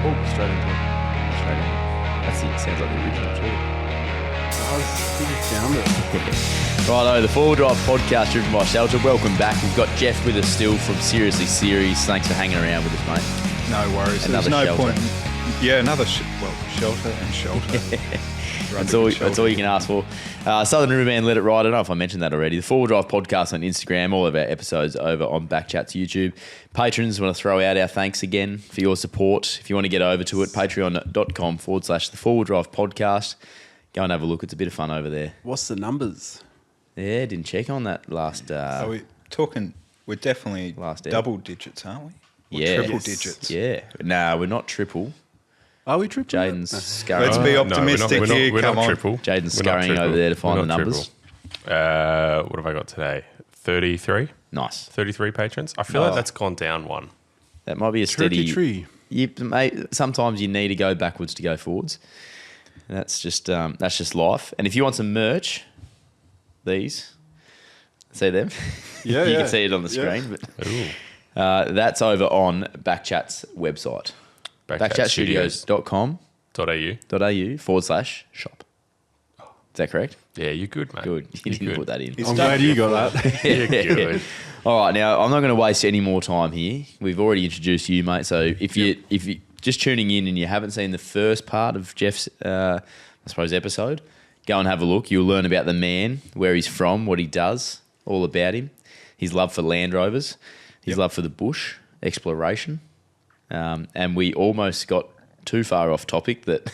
Straight into it. That's it. Sounds like the original too. I think we found it. Righto, the Four Wheel Drive podcast driven by Shelter. Welcome back. We've got Geoff with us still from Seriously Series. Thanks for hanging around with us, mate. No worries. Another There's no shelter. point. Yeah, another shelter and shelter. That's all you can ask for. Southern Riverman, Let It Ride. I don't know if I mentioned that already. The Four Wheel Drive podcast on Instagram. All of our episodes over on BackChat's YouTube. Patrons, want to throw out our thanks again for your support. If you want to get over to it, patreon.com/the Four Wheel Drive podcast. Go and have a look. It's a bit of fun over there. What's the numbers? Yeah, didn't check on that last. Are we talking? We're definitely Last ep. double digits, aren't we? Or Yeah. triple Yes. digits. Yeah. Nah, we're not triple. Are we triple? Jaden's scurrying. Let's be optimistic here. We're Come not on. triple. Jaden's We're not scurrying triple. over there to find We're the not numbers. triple. What have I got today? 33? Nice. 33 patrons? I feel like that's gone down one. That might be a Turkey steady. tree. Mate, sometimes you need to go backwards to go forwards. And that's just life. And if you want some merch, these, see them? Yeah, you yeah. can see it on the Yeah. screen. But Ooh. that's over on BackChat's website. BackChatStudios.com.au/shop. Is that correct? Yeah, you're good, mate. Good. You didn't put that in. I'm glad you got that. You're good. All right, now I'm not going to waste any more time here. We've already introduced you, mate. So if you just tuning in and you haven't seen the first part of Geoff's, I suppose, episode, go and have a look. You'll learn about the man, where he's from, what he does, all about him, his love for Land Rovers, his love for the bush, exploration, and we almost got too far off topic that.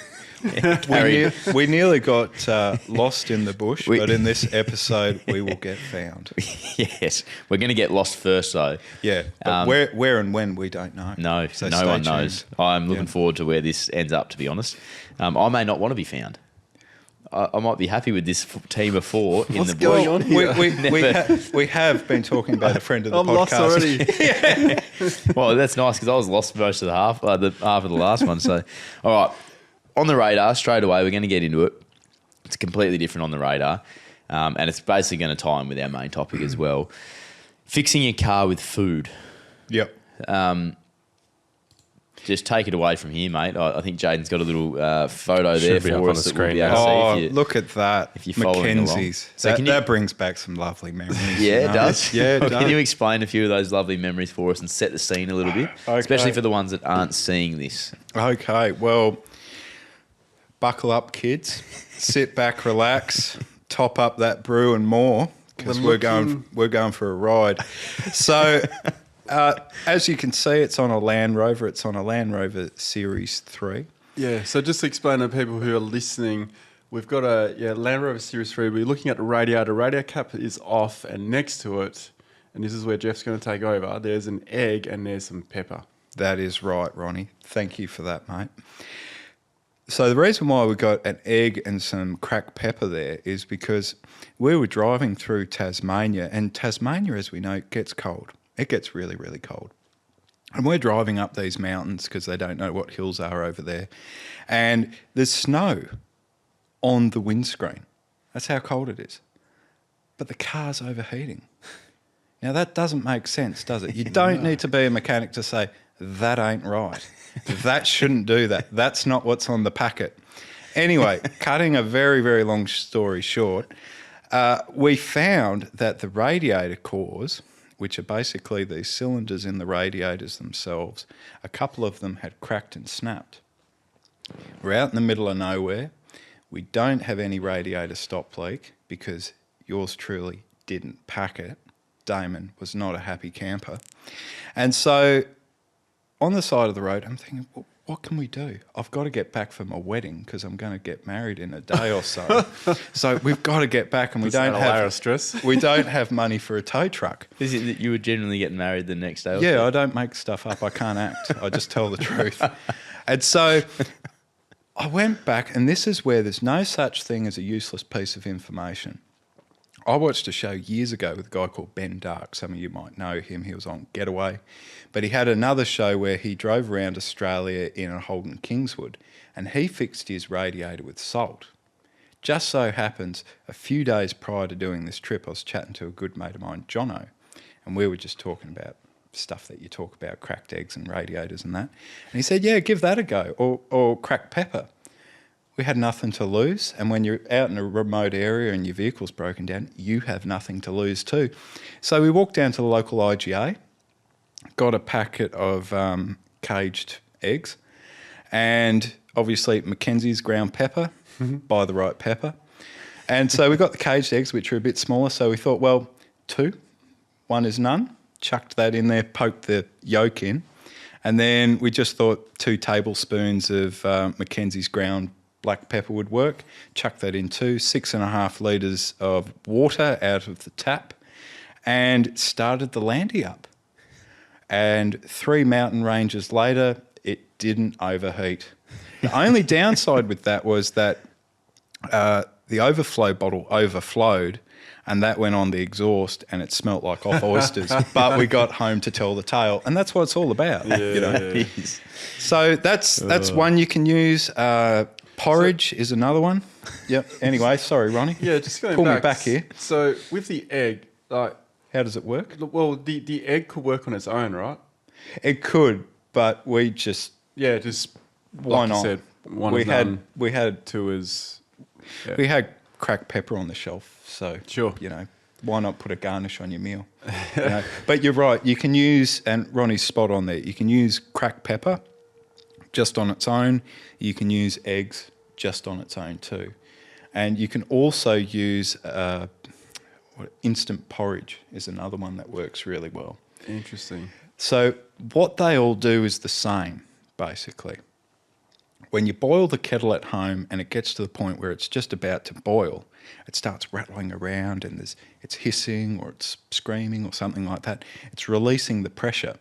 We nearly got lost in the bush, but in this episode, we will get found. Yes, we're going to get lost first, though. Yeah, but where and when, we don't know. No, So no stay one tuned. knows. I'm looking forward to where this ends up, to be honest. I may not want to be found. I might be happy with this team of four in What's the bush. going on here? We have been talking about a friend of the I'm podcast. lost already. Well, that's nice because I was lost most of the half of the last one. So, all right, on the radar straight away, we're going to get into it. It's completely different on the radar, and it's basically going to tie in with our main topic as well. Fixing your car with food. Yep. Just take it away from here, mate. I think Jaden's got a little photo Should there be up for on us the that we'll screen be able now. to see if you, Look at that. if you're following along. Mackenzie's. So that, can you- that brings back some lovely memories. Yeah, you it know? does. Yeah, it Can does. you explain a few of those lovely memories for us and set the scene a little bit, especially for the ones that aren't seeing this? Okay, well, buckle up, kids. Sit back, relax, top up that brew and more, because we're going for a ride. So, as you can see, it's on a Land Rover. It's on a Land Rover Series 3. Yeah, so just to explain to people who are listening, we've got a Land Rover Series 3. We're looking at the radiator. Radiator cap is off, and next to it, and this is where Geoff's going to take over, there's an egg and there's some pepper. That is right, Ronnie. Thank you for that, mate. So the reason why we got an egg and some cracked pepper there is because we were driving through Tasmania, and Tasmania, as we know, gets cold. It gets really, really cold. And we're driving up these mountains because they don't know what hills are over there. And there's snow on the windscreen. That's how cold it is. But the car's overheating. Now, that doesn't make sense, does it? You don't need to be a mechanic to say, that ain't right. That shouldn't do that. That's not what's on the packet. Anyway, cutting a very, very long story short, we found that the radiator cores, which are basically these cylinders in the radiators themselves, a couple of them had cracked and snapped. We're out in the middle of nowhere. We don't have any radiator stop leak because yours truly didn't pack it. Damon was not a happy camper. And so on the side of the road, I'm thinking, well, what can we do? I've got to get back for my wedding because I'm going to get married in a day or so. So we've got to get back, and we don't have money for a tow truck. Is it that you were generally getting married the next day? Yeah, I don't make stuff up. I can't act. I just tell the truth. And so I went back, and this is where there's no such thing as a useless piece of information. I watched a show years ago with a guy called Ben Dark. Some of you might know him. He was on Getaway. But he had another show where he drove around Australia in a Holden Kingswood, and he fixed his radiator with salt. Just so happens, a few days prior to doing this trip, I was chatting to a good mate of mine, Jono, and we were just talking about stuff that you talk about, cracked eggs and radiators and that. And he said, yeah, give that a go, or cracked pepper. We had nothing to lose, and when you're out in a remote area and your vehicle's broken down, you have nothing to lose too. So we walked down to the local IGA, got a packet of caged eggs, and obviously Mackenzie's ground pepper, buy the right pepper. And so we got the caged eggs, which are a bit smaller, so we thought, well, 2, 1 is none, chucked that in there, poked the yolk in, and then we just thought 2 tablespoons of Mackenzie's ground black pepper would work. Chuck that in too, 6.5 litres of water out of the tap, and started the Landy up. And 3 mountain ranges later, it didn't overheat. The only downside with that was that the overflow bottle overflowed, and that went on the exhaust, and it smelt like off oysters. But we got home to tell the tale, and that's what it's all about. You know? Yeah. So that's one you can use. Porridge is another one. Yep. Anyway, sorry, Ronnie. Yeah, just going Pull back. me back here. So with the egg, like, How does it work? well, the egg could work on its own, right? It could, but we just Yeah, just why like not? you said, one we is had none, we had 2 is. Yeah. we had cracked pepper on the shelf, so Sure. you know, why not put a garnish on your meal? You know? But you're right. You can use, and Ronnie's spot on there. You can use cracked pepper just on its own. You can use eggs just on its own too, and you can also use instant porridge is another one that works really well. Interesting. So what they all do is the same, basically. When you boil the kettle at home and it gets to the point where it's just about to boil, it starts rattling around and it's hissing or it's screaming or something like that. It's releasing the pressure.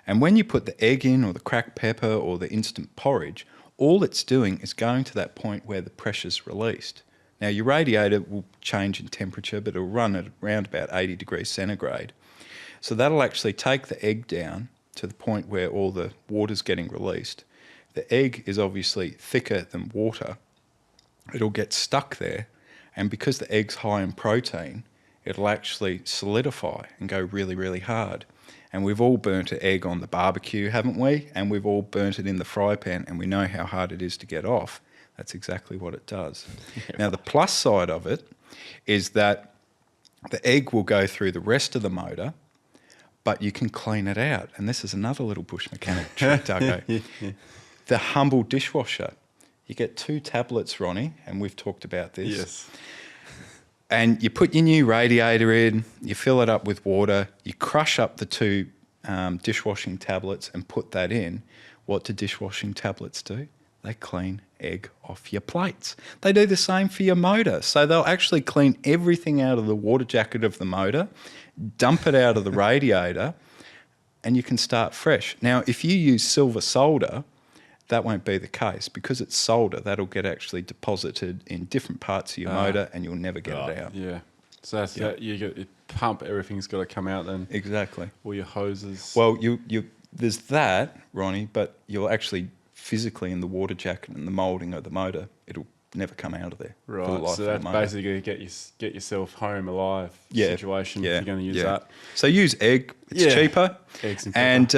And when you put the egg in or the cracked pepper or the instant porridge, all it's doing is going to that point where the pressure's released. Now, your radiator will change in temperature, but it'll run at around about 80 degrees centigrade. So that'll actually take the egg down to the point where all the water's getting released. The egg is obviously thicker than water. It'll get stuck there, and because the egg's high in protein, it'll actually solidify and go really, really hard. And we've all burnt an egg on the barbecue, haven't we? And we've all burnt it in the fry pan, and we know how hard it is to get off. That's exactly what it does. Now, the plus side of it is that the egg will go through the rest of the motor, but you can clean it out. And this is another little bush mechanic trick, Duggo. The humble dishwasher. You get 2 tablets, Ronnie, and we've talked about this. Yes. And you put your new radiator in, you fill it up with water, you crush up the 2 dishwashing tablets and put that in. What do dishwashing tablets do? They clean egg off your plates. They do the same for your motor. So they'll actually clean everything out of the water jacket of the motor, dump it out of the radiator, and you can start fresh. Now, if you use silver solder, that won't be the case. Because it's solder, that'll get actually deposited in different parts of your motor and you'll never get it out. Yeah. So that's that. You get it pump. Everything's got to come out then. Exactly. All your hoses. Well, there's that, Ronnie, but you'll actually physically in the water jacket and the moulding of the motor, it'll never come out of there. For the right. life So of the that's motor. basically get yourself home alive situation if you're going to use that. So use egg. It's cheaper. Eggs and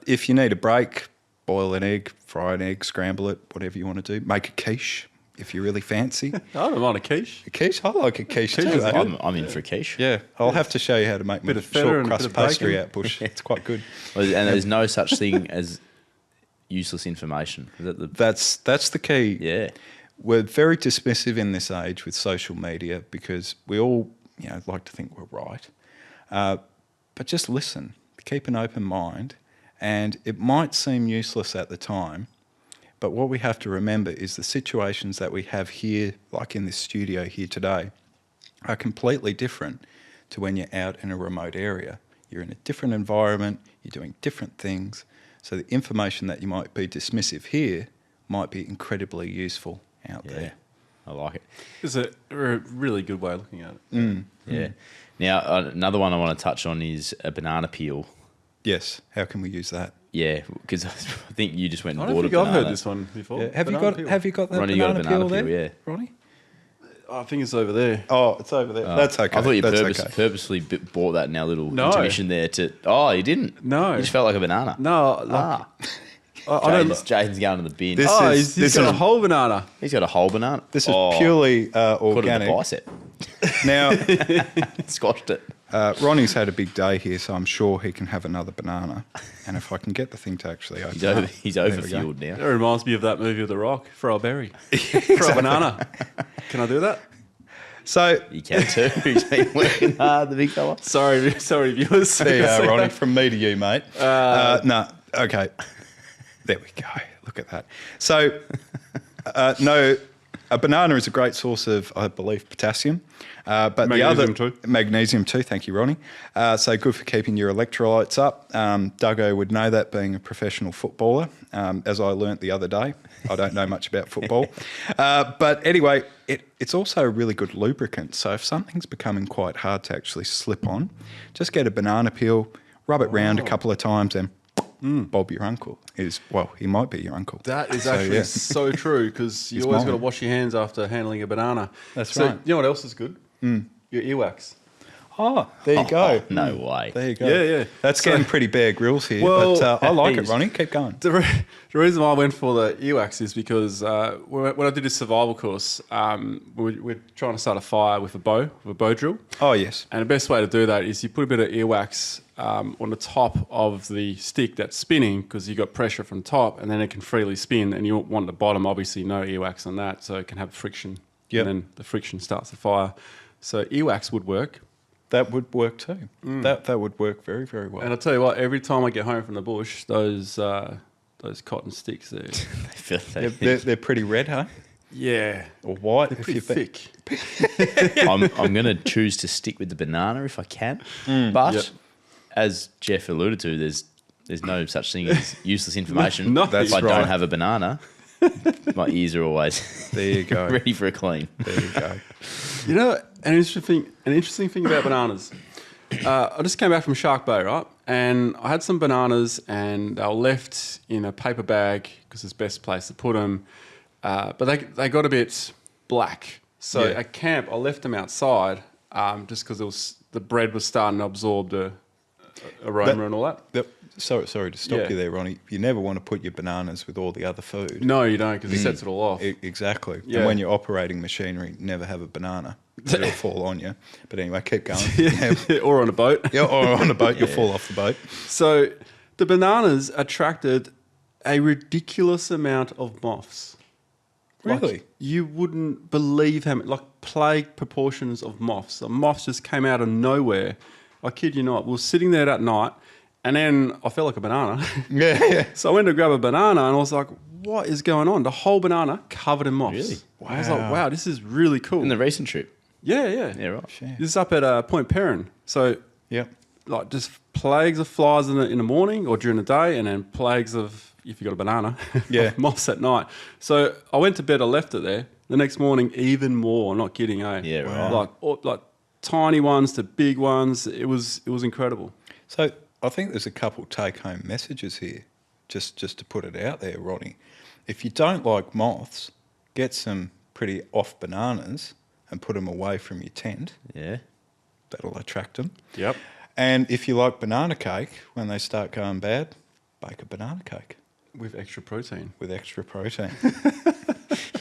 if you need a break, boil an egg, fry an egg, scramble it, whatever you want to do. Make a quiche if you're really fancy. I don't mind a quiche. A quiche? I like a quiche too. is I'm in for a quiche. Yeah, I'll have to show you how to make my Bit of feta short and a crust bit of pastry bacon. out bush. It's quite good. And there's no such thing as useless information. Is that the That's the key. yeah? We're very dismissive in this age with social media because we all, like to think we're right. But just listen, keep an open mind, and it might seem useless at the time, but what we have to remember is the situations that we have here, like in this studio here today, are completely different to when you're out in a remote area. You're in a different environment, you're doing different things, so the information that you might be dismissive here might be incredibly useful out there. I like it. It's a really good way of looking at it. Yeah. Now, another one I want to touch on is a banana peel. Yes, how can we use that? Yeah, because I think you just went I and don't bought a think I've banana. heard this one before. Yeah. Have you Banana got peel. have you got that Ronnie, you got banana, a banana peel there, peel, yeah. Ronnie? I think it's over there. Oh, it's over there. That's okay. I thought you That's okay. purposely bought that in our little No. intermission there to. Oh, you didn't. No. You just felt like a banana. No, like, I don't. Jaden's going to the bin. This Oh, is- he's got a whole banana. He's got a whole banana. This is purely Caught it in the organic. bicep. Now, Squashed it. Ronnie's had a big day here, so I'm sure he can have another banana. And if I can get the thing to actually open up. He's There we go. overfueled now. That reminds me of that movie with The Rock. Throw a berry. Throw a banana. Can I do that? So You can too. He's been working hard, the big fella. Sorry, viewers. there you go, Ronnie, from me to you, mate. No, okay. There we go. Look at that. So, no, a banana is a great source of, I believe, potassium. But Magnesium too. Magnesium too, thank you, Ronnie. So good for keeping your electrolytes up. Duggo would know that, being a professional footballer, as I learnt the other day. I don't know much about football. But anyway, it's also a really good lubricant. So if something's becoming quite hard to actually slip on, just get a banana peel, rub it round a couple of times, and Bob, your uncle, he might be your uncle. That is So, actually yeah. so true, because you He's always mine. got to wash your hands after handling a banana. That's so, right. You know what else is good? Your earwax. Oh, there you go. No way. There you go. Yeah. That's getting pretty Bear Grylls here, Well, but I like it, he's- Ronnie. Keep going. The reason why I went for the earwax is because when I did this survival course, we're trying to start a fire with a bow drill. Oh, yes. And the best way to do that is you put a bit of earwax on the top of the stick that's spinning, because you got pressure from top, and then it can freely spin. And you want the bottom, obviously, no earwax on that, so it can have friction. Yep. And then the friction starts the fire. So earwax would work. That would work too. That would work very, very well. And I'll tell you what, every time I get home from the bush, those cotton sticks there, They're pretty red, huh? yeah, Or white, they're if pretty you think. thick. I'm going to choose to stick with the banana if I can. But Yep. as Geoff alluded to, there's no such thing as useless information. No, if that's I right. don't have a banana, my ears are always There you go. ready for a clean. There you go. You know, an interesting thing about bananas. I just came back from Shark Bay, right? And I had some bananas, and they were left in a paper bag because it's the best place to put them. But they got a bit black. So Yeah. at camp, I left them outside just because the bread was starting to absorb the aroma and all that. Sorry to stop Yeah. you there, Ronnie. You never want to put your bananas with all the other food. No, you don't, because it sets it all off. Exactly. Yeah. And when you're operating machinery, never have a banana. It'll fall on you. But anyway, keep going. Or on a boat. Yeah, or on a boat, you'll fall off the boat. So the bananas attracted a ridiculous amount of moths. Really? Like, you wouldn't believe how many, like plague proportions of moths. The moths just came out of nowhere. I kid you not. We were sitting there that night, and then I felt like a banana. Yeah. So I went to grab a banana, and I was like, what is going on? The whole banana covered in moths. Really? I was like, wow, this is really cool. In the recent trip. Yeah. Yeah, right. This is up at Point Perrin. So Yep. like just plagues of flies in the morning or during the day, and then plagues of, if you got a banana, Yeah. moths at night. So I went to bed, I left it there. The next morning, even more. I'm not kidding, eh? Yeah, right. Like tiny ones to big ones. It was incredible. So I think there's a couple take-home messages here, just to put it out there, Ronnie. If you don't like moths, get some pretty off bananas and put them away from your tent. Yeah. That'll attract them. Yep. And if you like banana cake, when they start going bad, bake a banana cake With extra protein. with extra protein.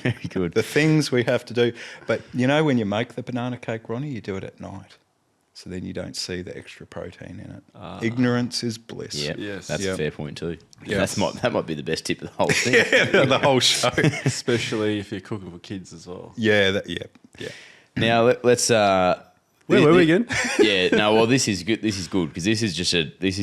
Very good. The things we have to do. But you know, when you make the banana cake, Ronnie, you do it at night. So then you don't see the extra protein in it. Ignorance is bliss. Yeah, Yes. that's Yep. a fair point too. Yes. That might be the best tip of the whole thing. Yeah, the whole show. Especially if you're cooking for kids as well. Yeah. Now let's. Where were we again? Yeah, no. Well, this is good. This is good because this is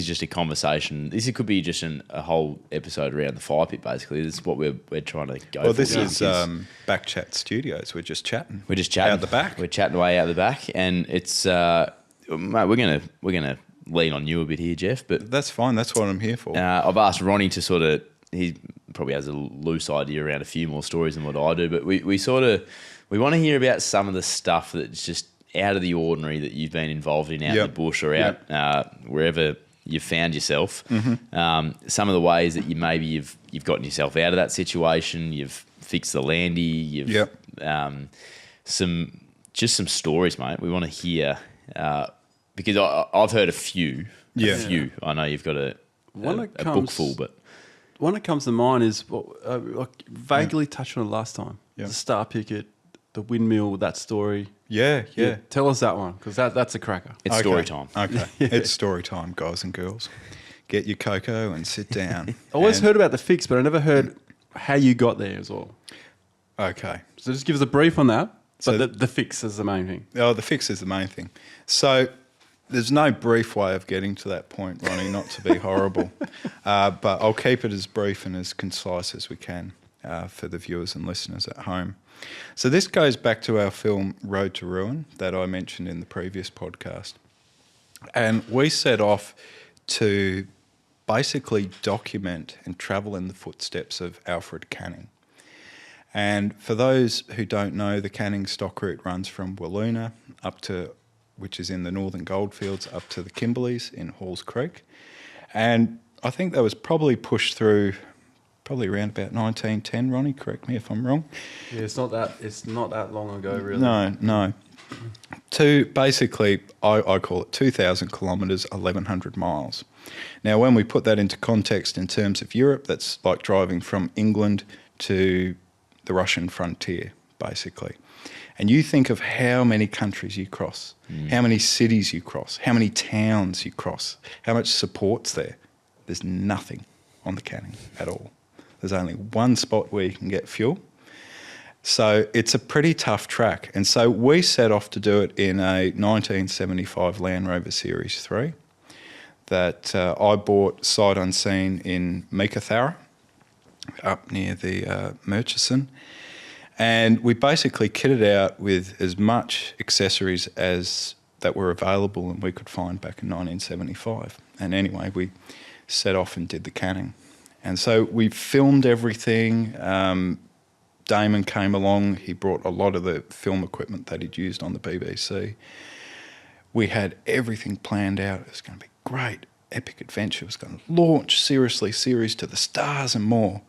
just a conversation. This could be just a whole episode around the fire pit. Basically, this is what we're trying to go. Well, for this here, is because BackChat Studios. We're just chatting. we're just chatting out the back. We're chatting away out the back, and it's mate. We're gonna lean on you a bit here, Geoff. But That's fine. That's what I'm here for. I've asked Ronnie to sort of. He probably has a loose idea around a few more stories than what I do, but we want to hear about some of the stuff that's just out of the ordinary that you've been involved in out in Yep. the bush or out wherever you've found yourself. Mm-hmm. Some of the ways that you've gotten yourself out of that situation. You've fixed the landy. You've Yep. some stories, mate. We want to hear because I've heard a few. Yeah. A few. I know you've got a book full, but one that comes to mind is vaguely touched on it last time. Yeah. The Star Picket, the windmill, that story. Yeah. Tell us that one, because that's a cracker. it's story time. Okay. It's story time, guys and girls. Get your cocoa and sit down. I always heard about the fix, but I never heard how you got there as well. Okay. So just give us a brief on that. So- But the fix is the main thing. Oh, the fix is the main thing. So there's no brief way of getting to that point, Ronnie, not to be horrible. But I'll keep it as brief and as concise as we can for the viewers and listeners at home. So this goes back to our film Road to Ruin that I mentioned in the previous podcast. And we set off to basically document and travel in the footsteps of Alfred Canning. And for those who don't know, the Canning stock route runs from Willoona up to, which is in the Northern Goldfields, up to the Kimberleys in Halls Creek. And I think that was probably pushed through probably around about 1910, Ronnie, correct me if I'm wrong. Yeah, it's not that long ago, really. No. To basically, I call it 2,000 kilometres, 1,100 miles. Now, when we put that into context in terms of Europe, that's like driving from England to the Russian frontier, basically. And you think of how many countries you cross, how many cities you cross, how many towns you cross, how much support's there. There's nothing on the Canning at all. There's only one spot where you can get fuel. So it's a pretty tough track. And so we set off to do it in a 1975 Land Rover Series 3 that I bought sight unseen in Meekatharra, up near the Murchison. And we basically kitted out with as much accessories as that were available and we could find back in 1975. And anyway, we set off and did the Canning. And so we filmed everything. Damon came along. He brought a lot of the film equipment that he'd used on the BBC. We had everything planned out. It was going to be great, epic adventure. It was going to launch seriously series to the stars and more.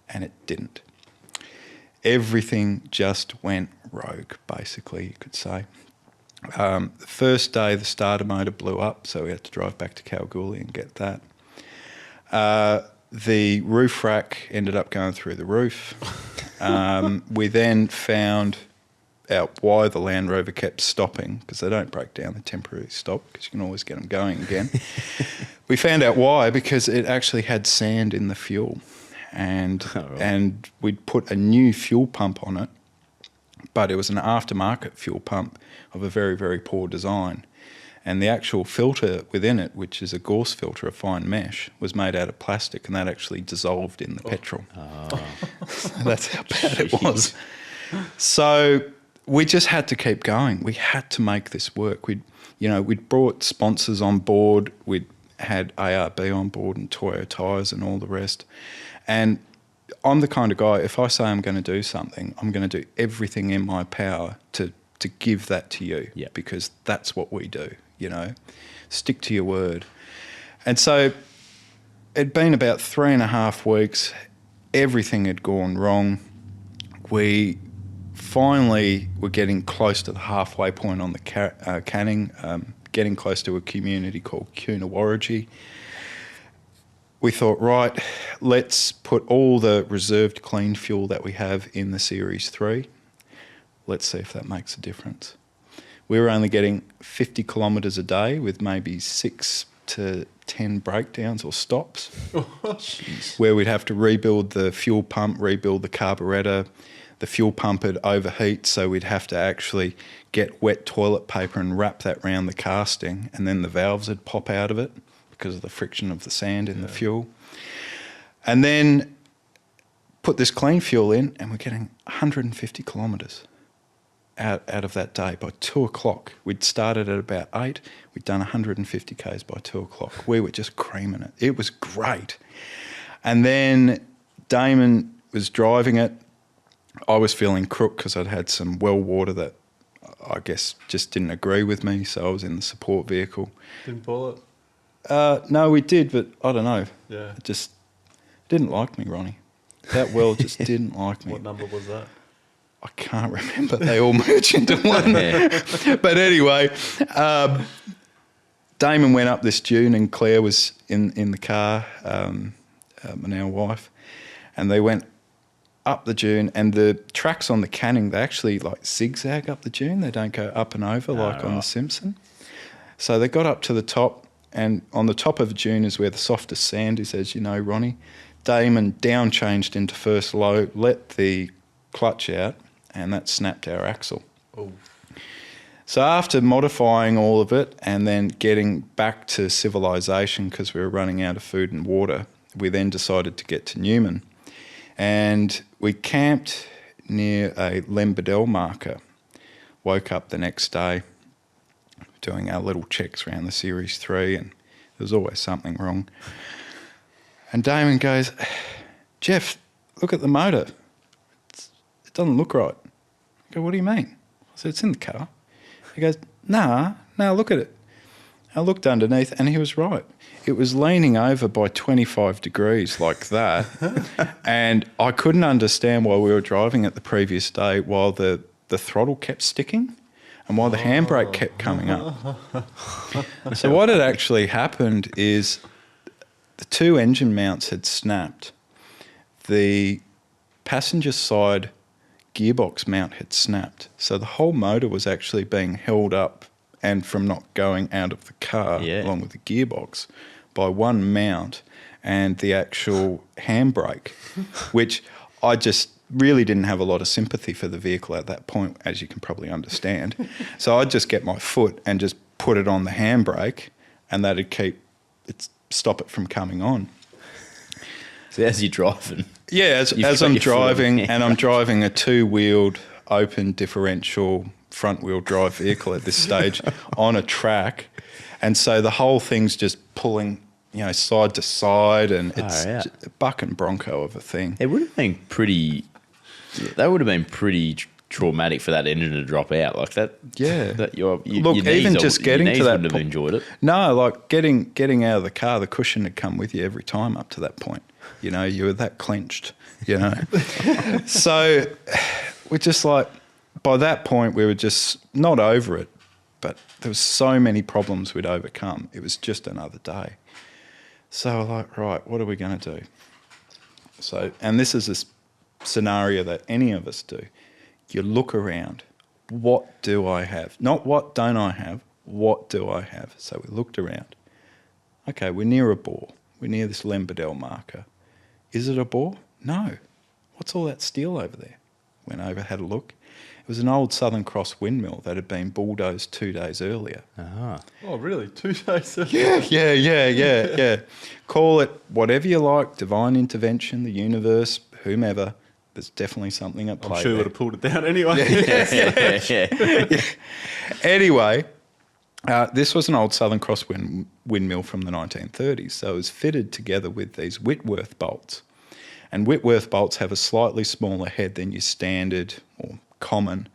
And it didn't. Everything just went rogue, basically, you could say. The first day, the starter motor blew up, so we had to drive back to Kalgoorlie and get that. The roof rack ended up going through the roof. We then found out why the Land Rover kept stopping, because they don't break down, they temporarily stop, because you can always get them going again. We found out why, because it actually had sand in the fuel. And we'd put a new fuel pump on it, but it was an aftermarket fuel pump of a very, very poor design. And the actual filter within it, which is a Gauss filter, a fine mesh, was made out of plastic, and that actually dissolved in the petrol. So that's how bad it was. So we just had to keep going. We had to make this work. We'd brought sponsors on board. We'd had ARB on board and Toyo tyres and all the rest. And I'm the kind of guy, if I say I'm going to do something, I'm going to do everything in my power to give that to you, because that's what we do, stick to your word. And so it'd been about 3.5 weeks. Everything had gone wrong. We finally were getting close to the halfway point on the Canning, getting close to a community called Coonawarrigi. We thought, right, let's put all the reserved clean fuel that we have in the Series 3. Let's see if that makes a difference. We were only getting 50 kilometres a day with maybe 6 to 10 breakdowns or stops, where we'd have to rebuild the fuel pump, rebuild the carburettor. The fuel pump would overheat, so we'd have to actually get wet toilet paper and wrap that around the casting, and then the valves would pop out of it because of the friction of the sand in the fuel. And then put this clean fuel in, and we're getting 150 kilometres out of that day by 2 o'clock. We'd started at about 8. We'd done 150 Ks by 2 o'clock. We were just creaming it. It was great. And then Damon was driving it. I was feeling crook because I'd had some well water that I guess just didn't agree with me, so I was in the support vehicle. Didn't pull it? No, we did, but I don't know. Yeah. It just didn't like me, Ronnie. That well just didn't like me. What number was that? I can't remember. They all merge into one. But anyway, Damon went up this dune and Claire was in the car, my now wife, and they went up the dune, and the tracks on the canning, they actually like zigzag up the dune. They don't go up and over like on The Simpsons. So they got up to the top, and on the top of the dune is where the softest sand is, as you know, Ronnie. Damon down changed into first low, let the clutch out, and that snapped our axle. Oh. So after modifying all of it and then getting back to civilization because we were running out of food and water, we then decided to get to Newman. And we camped near a Lembedel marker. Woke up the next day doing our little checks around the Series 3, and there was always something wrong. And Damon goes, Geoff, look at the motor. It doesn't look right. I go, what do you mean? I said, it's in the car. He goes, nah, look at it. I looked underneath and he was right. It was leaning over by 25 degrees like that. And I couldn't understand why we were driving it the previous day while the throttle kept sticking and while the handbrake kept coming up. So what had actually happened is the two engine mounts had snapped. The passenger side gearbox mount had snapped. So the whole motor was actually being held up and from not going out of the car along with the gearbox by one mount and the actual handbrake, which I just really didn't have a lot of sympathy for the vehicle at that point, as you can probably understand. So I'd just get my foot and just put it on the handbrake, and that'd stop it from coming on. So as you're driving? Yeah, as I'm driving, and I'm driving a two-wheeled open differential front-wheel drive vehicle at this stage on a track, and so the whole thing's just pulling, side to side, and it's a buck and bronco of a thing. It would have been pretty. That would have been pretty traumatic for that engine to drop out like that. Yeah. Look, even just getting to that wouldn't have enjoyed it. No, like getting out of the car, the cushion had come with you every time up to that point. You were that clenched. So we're just like, by that point, we were just not over it, but there was so many problems we'd overcome. It was just another day. So we're like, right, what are we going to do? So, and this is a scenario that any of us do. You look around. What do I have? Not what don't I have, what do I have? So we looked around. Okay, we're near a bore. We're near this Lembedel marker. Is it a bore? No. What's all that steel over there? Went over, had a look. It was an old Southern Cross windmill that had been bulldozed 2 days earlier. Ah. Oh, really? 2 days earlier? Yeah. Call it whatever you like, divine intervention, the universe, whomever. There's definitely something at play. I'm sure we would have pulled it down anyway. Yeah. Anyway, this was an old Southern Cross windmill from the 1930s, so it was fitted together with these Whitworth bolts. And Whitworth bolts have a slightly smaller head than your standard or common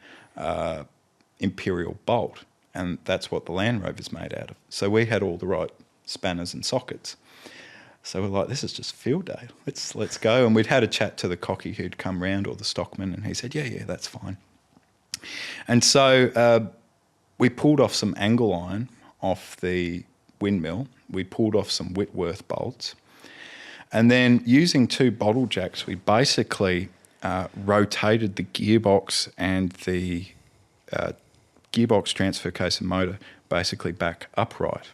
imperial bolt, and that's what the Land Rover's made out of. So we had all the right spanners and sockets. So we're like, this is just field day. Let's go. And we'd had a chat to the cocky who'd come round, or the stockman, and he said, yeah, that's fine. And so we pulled off some angle iron off the windmill. We pulled off some Whitworth bolts. And then using 2 bottle jacks, we basically rotated the gearbox and the gearbox transfer case and motor basically back upright.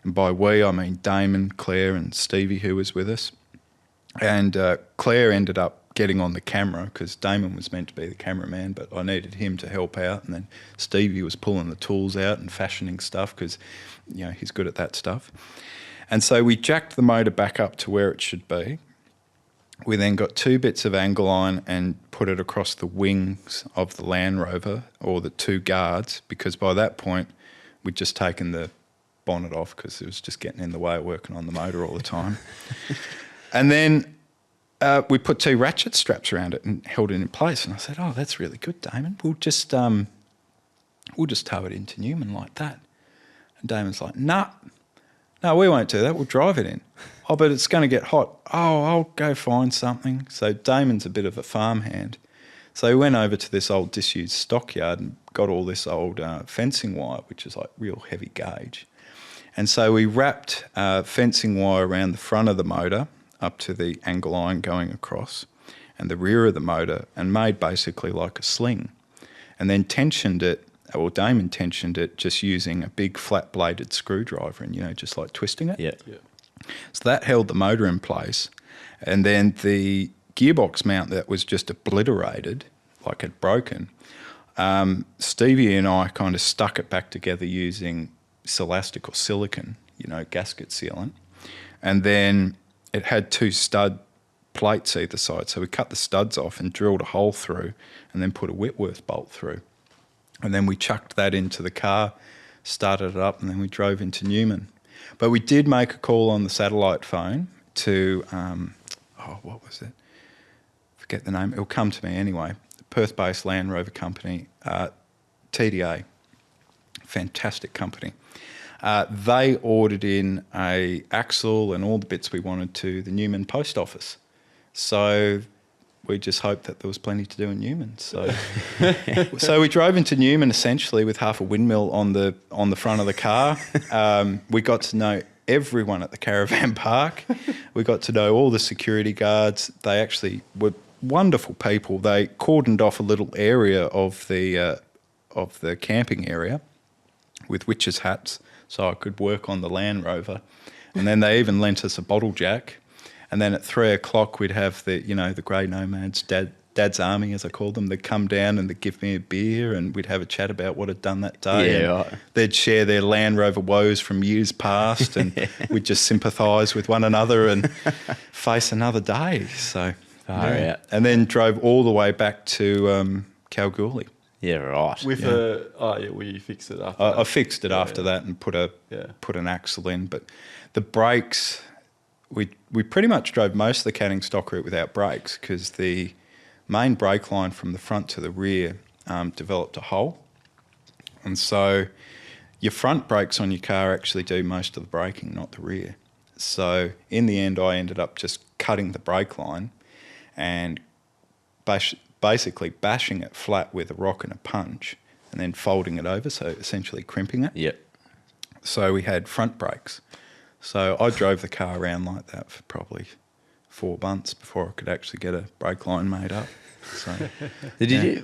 And by we, I mean Damon, Claire and Stevie, who was with us. And Claire ended up getting on the camera because Damon was meant to be the cameraman, but I needed him to help out. And then Stevie was pulling the tools out and fashioning stuff because, he's good at that stuff. And so we jacked the motor back up to where it should be. We then got 2 bits of angle iron and put it across the wings of the Land Rover, or the 2 guards, because by that point we'd just taken the bonnet off because it was just getting in the way of working on the motor all the time. And then we put 2 ratchet straps around it and held it in place. And I said, oh, that's really good, Damon. We'll just tow it into Newman like that. And Damon's like, no, we won't do that. We'll drive it in. Oh, but it's going to get hot. Oh, I'll go find something. So Damon's a bit of a farmhand. So we went over to this old disused stockyard and got all this old fencing wire, which is like real heavy gauge. And so we wrapped fencing wire around the front of the motor up to the angle iron going across and the rear of the motor and made basically like a sling. And then tensioned it, or Damon tensioned it just using a big flat-bladed screwdriver and, just like twisting it. Yeah. So that held the motor in place. And then the gearbox mount that was just obliterated, like it broken, Stevie and I kind of stuck it back together using Celastic or silicon, gasket sealant. And then it had 2 stud plates either side. So we cut the studs off and drilled a hole through and then put a Whitworth bolt through. And then we chucked that into the car, started it up, and then we drove into Newman. But we did make a call on the satellite phone to, what was it? Forget the name. It'll come to me anyway. Perth-based Land Rover company, TDA. Fantastic company. They ordered in a axle and all the bits we wanted to the Newman post office. So we just hoped that there was plenty to do in Newman. So, so we drove into Newman essentially with half a windmill on the front of the car. We got to know everyone at the caravan park. We got to know all the security guards. They actually were wonderful people. They cordoned off a little area of the camping area with witches' hats, so I could work on the Land Rover. And then they even lent us a bottle jack. And then at 3 o'clock, we'd have the grey nomads, Dad's Army, as I called them. They'd come down and they'd give me a beer and we'd have a chat about what had done that day. Yeah, right. They'd share their Land Rover woes from years past and we'd just sympathise with one another and face another day. So, Yeah. And then drove all the way back to Kalgoorlie. Yeah, right. We fixed it after that. I fixed it after that and put an axle in. But the brakes, we pretty much drove most of the Canning stock route without brakes because the main brake line from the front to the rear developed a hole. And so your front brakes on your car actually do most of the braking, not the rear. So in the end, I ended up just cutting the brake line and basically bashing it flat with a rock and a punch and then folding it over, so essentially crimping it. Yep. So we had front brakes. So I drove the car around like that for probably 4 months before I could actually get a brake line made up. So,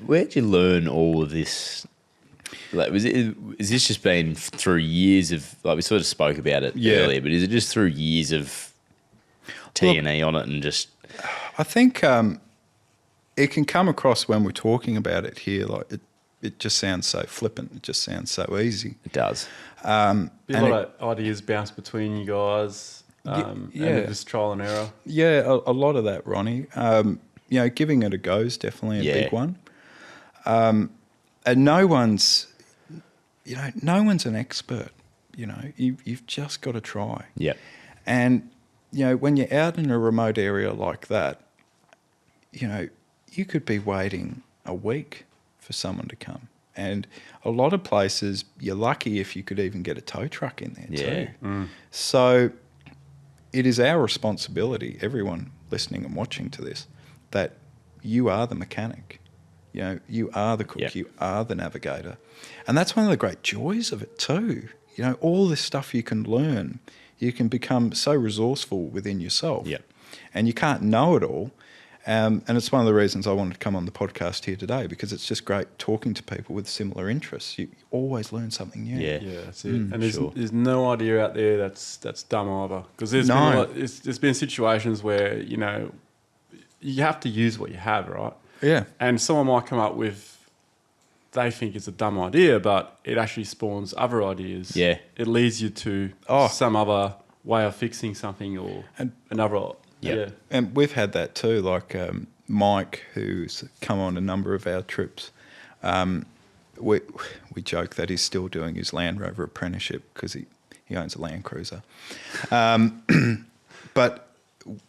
Where'd you learn all of this? Like, is this just been through years of, like we sort of spoke about it earlier, but is it just through years of T&E on it and just... I think it can come across when we're talking about it here, like it just sounds so flippant. It just sounds so easy. It does. A lot of ideas bounce between you guys, and just trial and error. Yeah, a lot of that, Ronnie. Giving it a go is definitely a big one. And no one's an expert. You've just got to try. Yep. And when you're out in a remote area like that, you could be waiting a week for someone to come. And a lot of places, you're lucky if you could even get a tow truck in there too. Mm. So it is our responsibility, everyone listening and watching to this, that you are the mechanic. You are the cook, you are the navigator. And that's one of the great joys of it too. All this stuff you can learn, you can become so resourceful within yourself. Yep. And you can't know it all. And it's one of the reasons I wanted to come on the podcast here today, because it's just great talking to people with similar interests. You always learn something new. Yeah, that's it. And there's no idea out there that's dumb either, because there's been situations where you have to use what you have, right? Yeah. And someone might come up with, they think it's a dumb idea, but it actually spawns other ideas. Yeah. It leads you to some other way of fixing something or another. Yeah. And we've had that too, like Mike, who's come on a number of our trips. We joke that he's still doing his Land Rover apprenticeship because he owns a Land Cruiser. But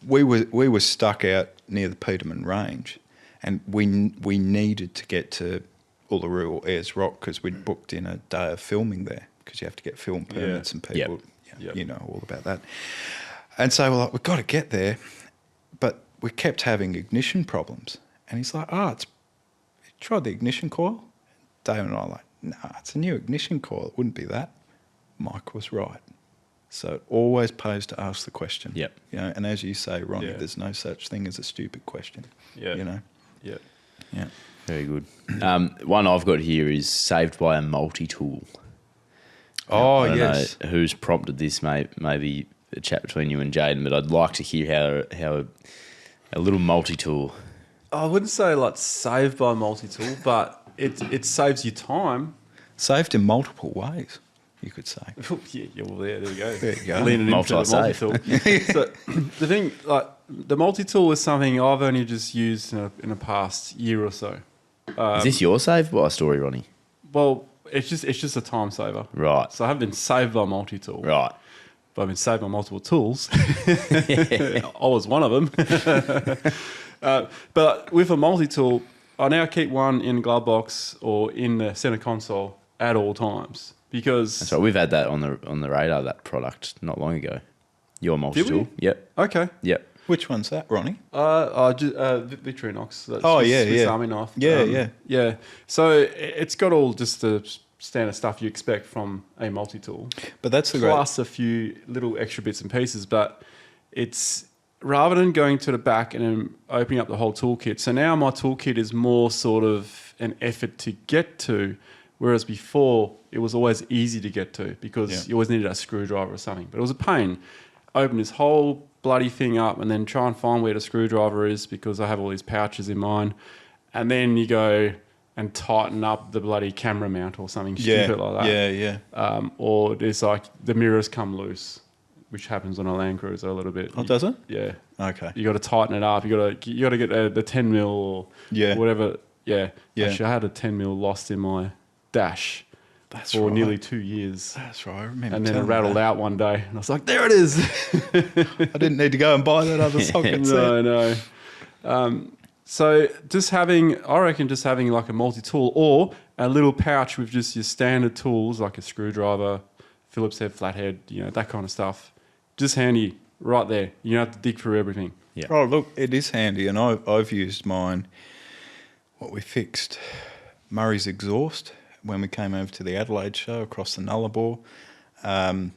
we were stuck out near the Peterman Range, and we needed to get to Uluru or Ayers Rock because we'd booked in a day of filming there, because you have to get film permits and people, you know all about that. And so we're like, we've got to get there, but we kept having ignition problems. And he's like, tried the ignition coil. Dave and I were like, nah, it's a new ignition coil. It wouldn't be that. Mike was right. So it always pays to ask the question. Yep. You know, and as you say, Ronnie, Yeah. there's no such thing as a stupid question. Yeah. You know? Yeah. Yeah. Very good. One I've got here is saved by a multi-tool. Oh, I don't yes. know who's prompted this, maybe a chat between you and Jaden, but I'd like to hear how a little multi-tool. I wouldn't say like saved by multi-tool, but it saves you time. Saved in multiple ways, you could say. Yeah, well, there you go. There you go. Leaning into the Multi-save. multi-tool. So the thing, like the multi-tool is something I've only just used in the past year or so. Is this your saved by story, Ronnie? Well, it's just a time saver. Right. So I haven't been saved by multi-tool. Right. But I've been saved by multiple tools. I was one of them. But with a multi-tool, I now keep one in the glove box or in the center console at all times because. That's right. We've had that on the radar, that product, not long ago. Your multi-tool. Yep. Okay. Yep. Which one's that, Ronnie? Victorinox. That's Oh, Swiss- yeah, Swiss yeah. Army knife. Yeah. Yeah. So it's got all just the standard stuff you expect from a multi-tool. But that's the great... Plus a few little extra bits and pieces, but it's rather than going to the back and then opening up the whole toolkit. So now my toolkit is more sort of an effort to get to, whereas before it was always easy to get to because you always needed a screwdriver or something. But it was a pain. Open this whole bloody thing up and then try and find where the screwdriver is because I have all these pouches in mine. And then you go and tighten up the bloody camera mount or something stupid like that. Yeah. Or there's like the mirrors come loose, which happens on a Land Cruiser a little bit. Oh, does it? Yeah. Okay. You got to tighten it up. You got to get the 10 mil or whatever. Yeah. Actually, I had a 10 mil lost in my dash for nearly 2 years. That's right. I remember. And then it telling rattled me that. out one day, and I was like, "There it is." I didn't need to go and buy that other socket set. No. So I reckon just having like a multi-tool or a little pouch with just your standard tools like a screwdriver, Phillips head, flathead, that kind of stuff. Just handy right there. You don't have to dig through everything. Yeah. Oh, look, it is handy, and I've used mine. What we fixed, Murray's exhaust when we came over to the Adelaide show across the Nullarbor. I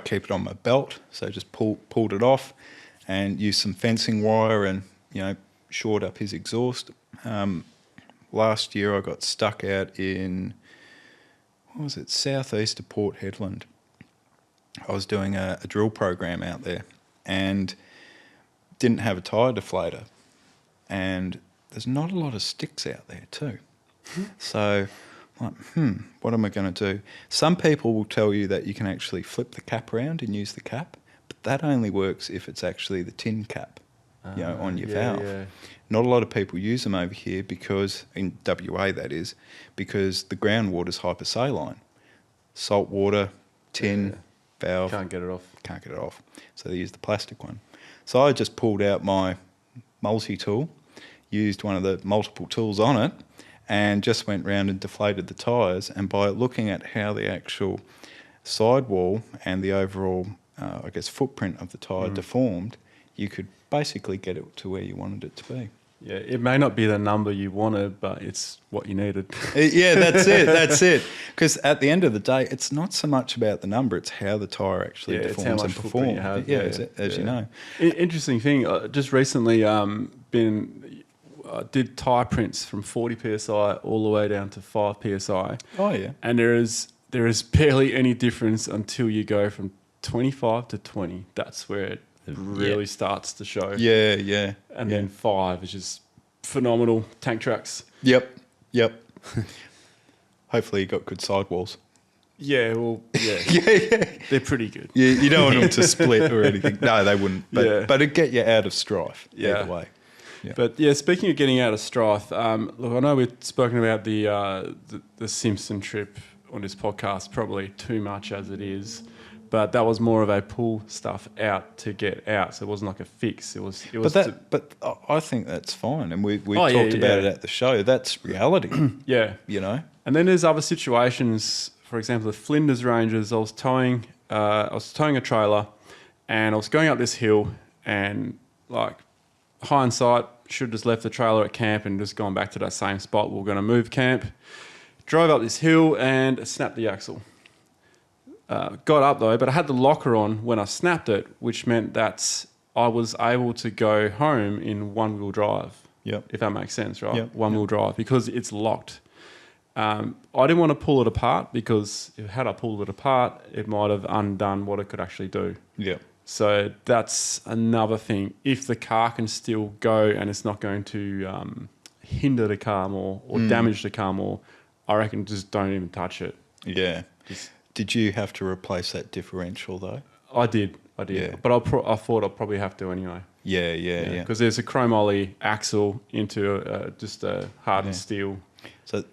keep it on my belt, so just pulled it off and used some fencing wire and shored up his exhaust. Last year I got stuck out in southeast of Port Hedland. I was doing a drill program out there and didn't have a tyre deflator, and there's not a lot of sticks out there too. So like, what am I going to do? Some people will tell you that you can actually flip the cap around and use the cap, but that only works if it's actually the tin cap, on your valve. Yeah. Not a lot of people use them over here because, in WA that is, because the groundwater's hypersaline. Salt water, tin, valve. Can't get it off. Can't get it off. So they use the plastic one. So I just pulled out my multi-tool, used one of the multiple tools on it, and just went round and deflated the tyres. And by looking at how the actual sidewall and the overall, footprint of the tyre deformed, you could basically get it to where you wanted it to be. Yeah, it may not be the number you wanted, but it's what you needed. Yeah, that's it. That's it. Because at the end of the day, it's not so much about the number; it's how the tyre actually deforms and performs. As you know. Interesting thing. Just recently, did tyre prints from 40 psi all the way down to 5 psi. Oh yeah. And there is barely any difference until you go from 25 to 20. That's where it really starts to show. Yeah. And then 5 is just phenomenal. Tank tracks. Yep. Hopefully you got good sidewalls. Yeah, well, yeah. They're pretty good. Yeah, you don't want them to split or anything. No, they wouldn't. But it'd get you out of strife either way. Yeah. But yeah, speaking of getting out of strife, look, I know we've spoken about the Simpson trip on this podcast probably too much as it is, but that was more of a pull stuff out to get out, so it wasn't like a fix. It was. But I think that's fine, and we talked about it at the show. That's reality. Yeah, And then there's other situations. For example, the Flinders Ranges. I was towing a trailer, and I was going up this hill, and like hindsight, should have just left the trailer at camp and just gone back to that same spot. We were going to move camp. Drove up this hill and snapped the axle. Got up though, but I had the locker on when I snapped it, which meant that I was able to go home in one-wheel drive. Yep. If that makes sense, right? Yep. One-wheel drive, because it's locked. I didn't want to pull it apart, because had I pulled it apart, it might have undone what it could actually do. Yeah. So that's another thing. If the car can still go and it's not going to hinder the car more or damage the car more, I reckon just don't even touch it. Yeah. Did you have to replace that differential though? I did. Yeah. But I thought I'd probably have to anyway. Yeah. Because there's a chromoly axle into just a hardened steel. So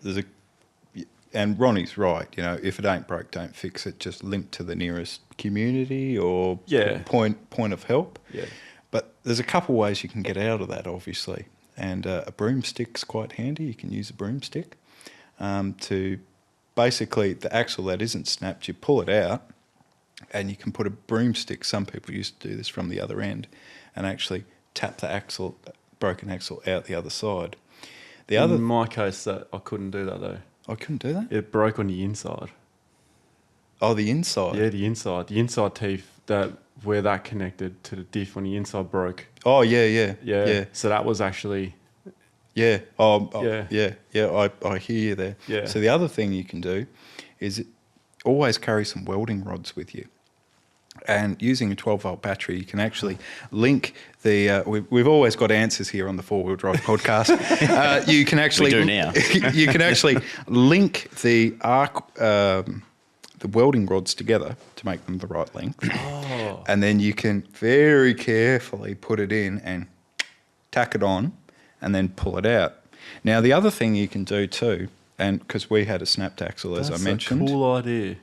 and Ronnie's right, if it ain't broke, don't fix it. Just link to the nearest community or point of help. Yeah. But there's a couple ways you can get out of that, obviously. And a broomstick's quite handy. You can use a broomstick to basically the axle that isn't snapped, you pull it out and you can put a broomstick. Some people used to do this from the other end and actually tap the broken axle out the other side. In my case, I couldn't do that though. I couldn't do that? It broke on the inside. Oh, the inside? Yeah, the inside. The inside teeth, where that connected to the diff on the inside broke. Oh, yeah. So that was actually... Yeah. I hear you there. Yeah. So the other thing you can do is always carry some welding rods with you. And using a 12-volt battery, you can actually link the... we've always got answers here on the Four Wheel Drive podcast. You can actually... We do now. You can actually link the welding rods together to make them the right length. Oh. And then you can very carefully put it in and tack it on and then pull it out. Now, the other thing you can do too, and because we had a snapped axle, as I mentioned. That's a cool idea.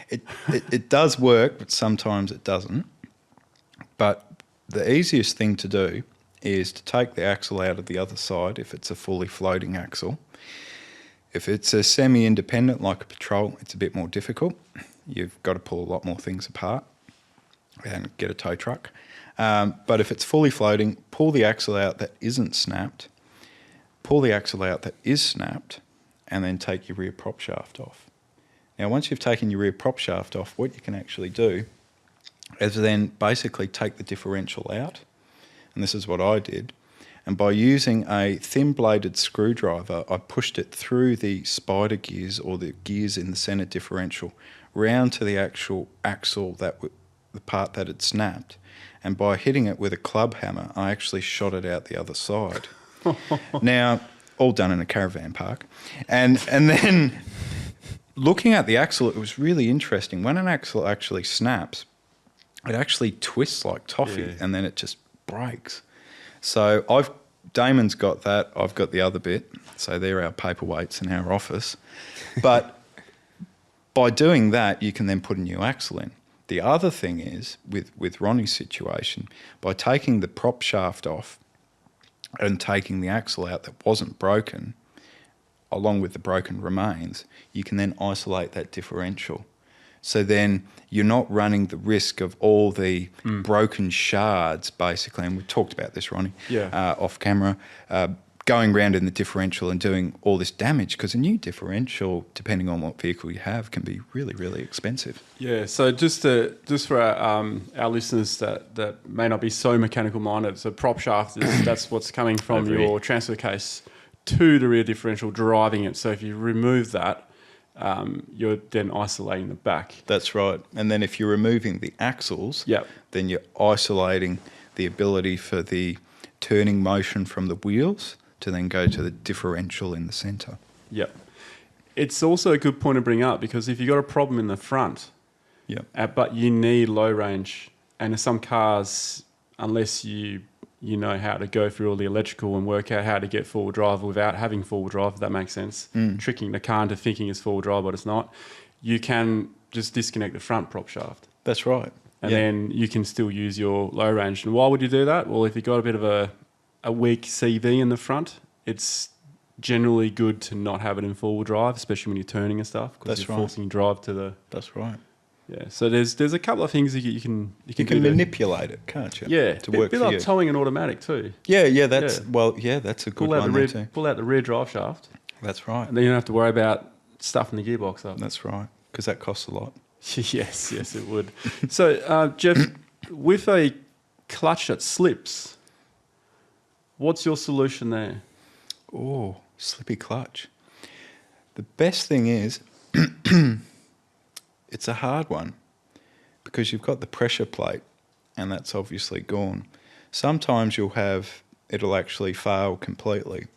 It does work, but sometimes it doesn't. But the easiest thing to do is to take the axle out of the other side if it's a fully floating axle. If it's a semi-independent like a Patrol, it's a bit more difficult. You've got to pull a lot more things apart and get a tow truck. But if it's fully floating, pull the axle out that isn't snapped, pull the axle out that is snapped, and then take your rear prop shaft off. Now, once you've taken your rear prop shaft off, what you can actually do is then basically take the differential out, and this is what I did. And by using a thin-bladed screwdriver, I pushed it through the spider gears or the gears in the centre differential round to the actual axle, the part that had snapped. And by hitting it with a club hammer, I actually shot it out the other side. Now, all done in a caravan park. And then looking at the axle, it was really interesting. When an axle actually snaps, it actually twists like toffee and then it just breaks. So Damon's got that, I've got the other bit. So they're our paperweights in our office. But by doing that, you can then put a new axle in. The other thing is, with Ronnie's situation, by taking the prop shaft off and taking the axle out that wasn't broken, along with the broken remains, you can then isolate that differential. So then you're not running the risk of all the broken shards, basically, and we talked about this, Ronnie, off camera, going around in the differential and doing all this damage, because a new differential, depending on what vehicle you have, can be really, really expensive. Yeah, so just for our listeners that may not be so mechanical minded, so prop shaft, that's what's coming from your transfer case to the rear differential, driving it. So if you remove that, you're then isolating the back. That's right. And then if you're removing the axles, then you're isolating the ability for the turning motion from the wheels to then go to the differential in the centre. Yep. It's also a good point to bring up, because if you've got a problem in the front, but you need low range, and in some cars, unless you know how to go through all the electrical and work out how to get four-wheel drive without having four-wheel drive, if that makes sense, tricking the car into thinking it's four-wheel drive, but it's not, you can just disconnect the front prop shaft. That's right. And then you can still use your low range. And why would you do that? Well, if you've got a bit of a weak CV in the front, it's generally good to not have it in four-wheel drive, especially when you're turning and stuff, because you're forcing drive to the... That's right. Yeah. So there's a couple of things that you can You do can to- manipulate it, can't you? Yeah, to work bit for like you. towing an automatic too. Yeah, that's Yeah. that's a good Pull out one the there rear, too. pull out the rear drive shaft, That's right. and then you don't have to worry about stuffing the gearbox up. That's right, because that costs a lot. Yes, it would. So, Geoff, with a clutch that slips, what's your solution there? Oh, slippy clutch. The best thing is, it's a hard one because you've got the pressure plate and that's obviously gone. Sometimes it'll actually fail completely.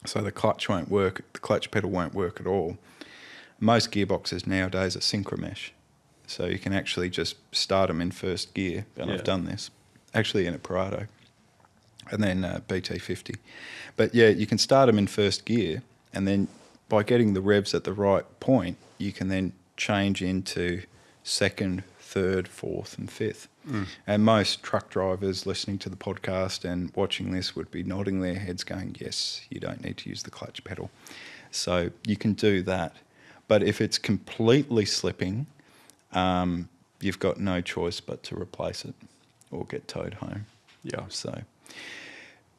So the clutch won't work, the clutch pedal won't work at all. Most gearboxes nowadays are synchromesh. So you can actually just start them in first gear, and Yeah. I've done this, actually in a Parado, and then BT50. But yeah, you can start them in first gear, and then by getting the revs at the right point, you can then change into second, third, fourth, and fifth. And most truck drivers listening to the podcast and watching this would be nodding their heads going, yes, you don't need to use the clutch pedal. So you can do that. But if it's completely slipping, you've got no choice but to replace it or get towed home. Yeah. So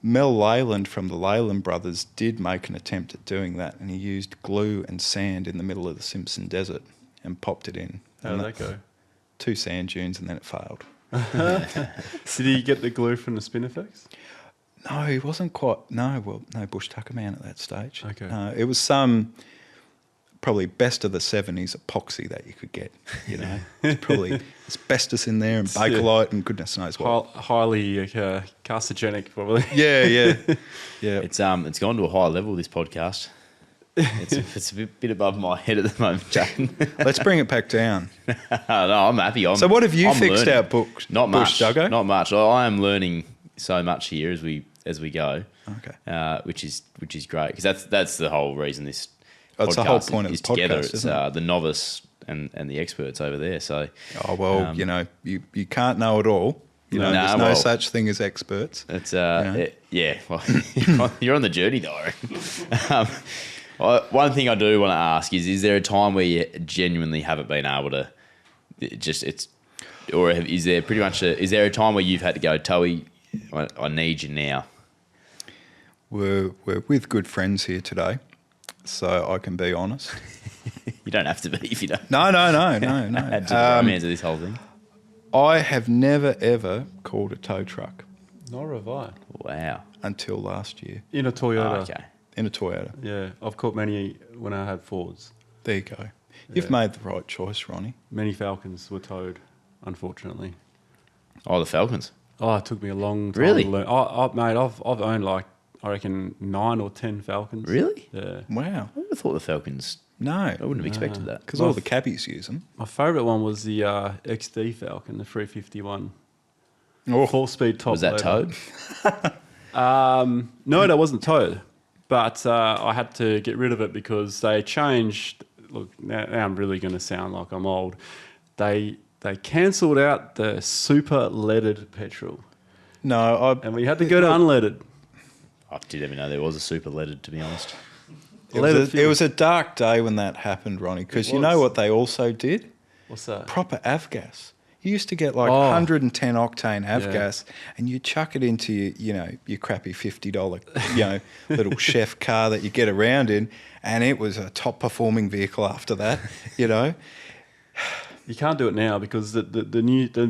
Mel Leyland from the Leyland brothers did make an attempt at doing that, and he used glue and sand in the middle of the Simpson Desert and popped it in. How And did that go? 2 sand dunes, and then it failed. Did he get the glue from the Spinifex? No, he wasn't quite. No Bush Tucker man at that stage. Okay. It was some probably best of the 70s epoxy that you could get. You know, it's probably asbestos in there and Bakelite and goodness knows what. Highly carcinogenic, probably. Yeah. It's gone to a high level, this podcast. It's a bit above my head at the moment, Jane. Let's bring it back down. No, I'm happy. So what have you I'm fixed learning. out, Not Bush much. Duggo? Not much. I am learning so much here as we go. Okay. Which is great, because that's the whole reason this That's the podcast whole point of is the together. podcast, It's isn't it? the novice and the experts over there. So Oh, well, you know, you can't know it all. You know, Nah, there's no well- such thing as experts. it's Yeah. yeah. Well, you're on the journey though, I reckon. One thing I do want to ask is there a time where you genuinely haven't been able to is there pretty much is there a time where you've had to go, Toey, I need you now? We're with good friends here today, so I can be honest. You don't have to be if you don't. No. Add to the romance of this whole thing. I have never, ever called a tow truck Nor have I. Wow. until last year In a Toyota. Oh, okay. in a Toyota. Yeah, I've caught many when I had Fords. There you go. You've made the right choice, Ronnie. Many Falcons were towed, unfortunately. Oh, the Falcons. Oh, it took me a long time Really? to learn. Mate, I've owned like, I reckon 9 or 10 Falcons. Really? Yeah. Wow. I would have thought the Falcons. No, I wouldn't have expected that. because all the cabbies use them. My favourite one was the XD Falcon, the 351. Oh, 4-speed top Was that loader. towed? No, that wasn't towed. But I had to get rid of it because they changed. Look, now I'm really going to sound like I'm old. They cancelled out the super leaded petrol, no, and we had to go to unleaded. I didn't even know there was a super leaded, to be honest. it was a dark day when that happened, Ronnie, because you know was. what they also did? What's that? Proper avgas. You used to get like Oh. 110 octane avgas, and you chuck it into your crappy $50 little chef car that you get around in, and it was a top performing vehicle after that. You can't do it now because the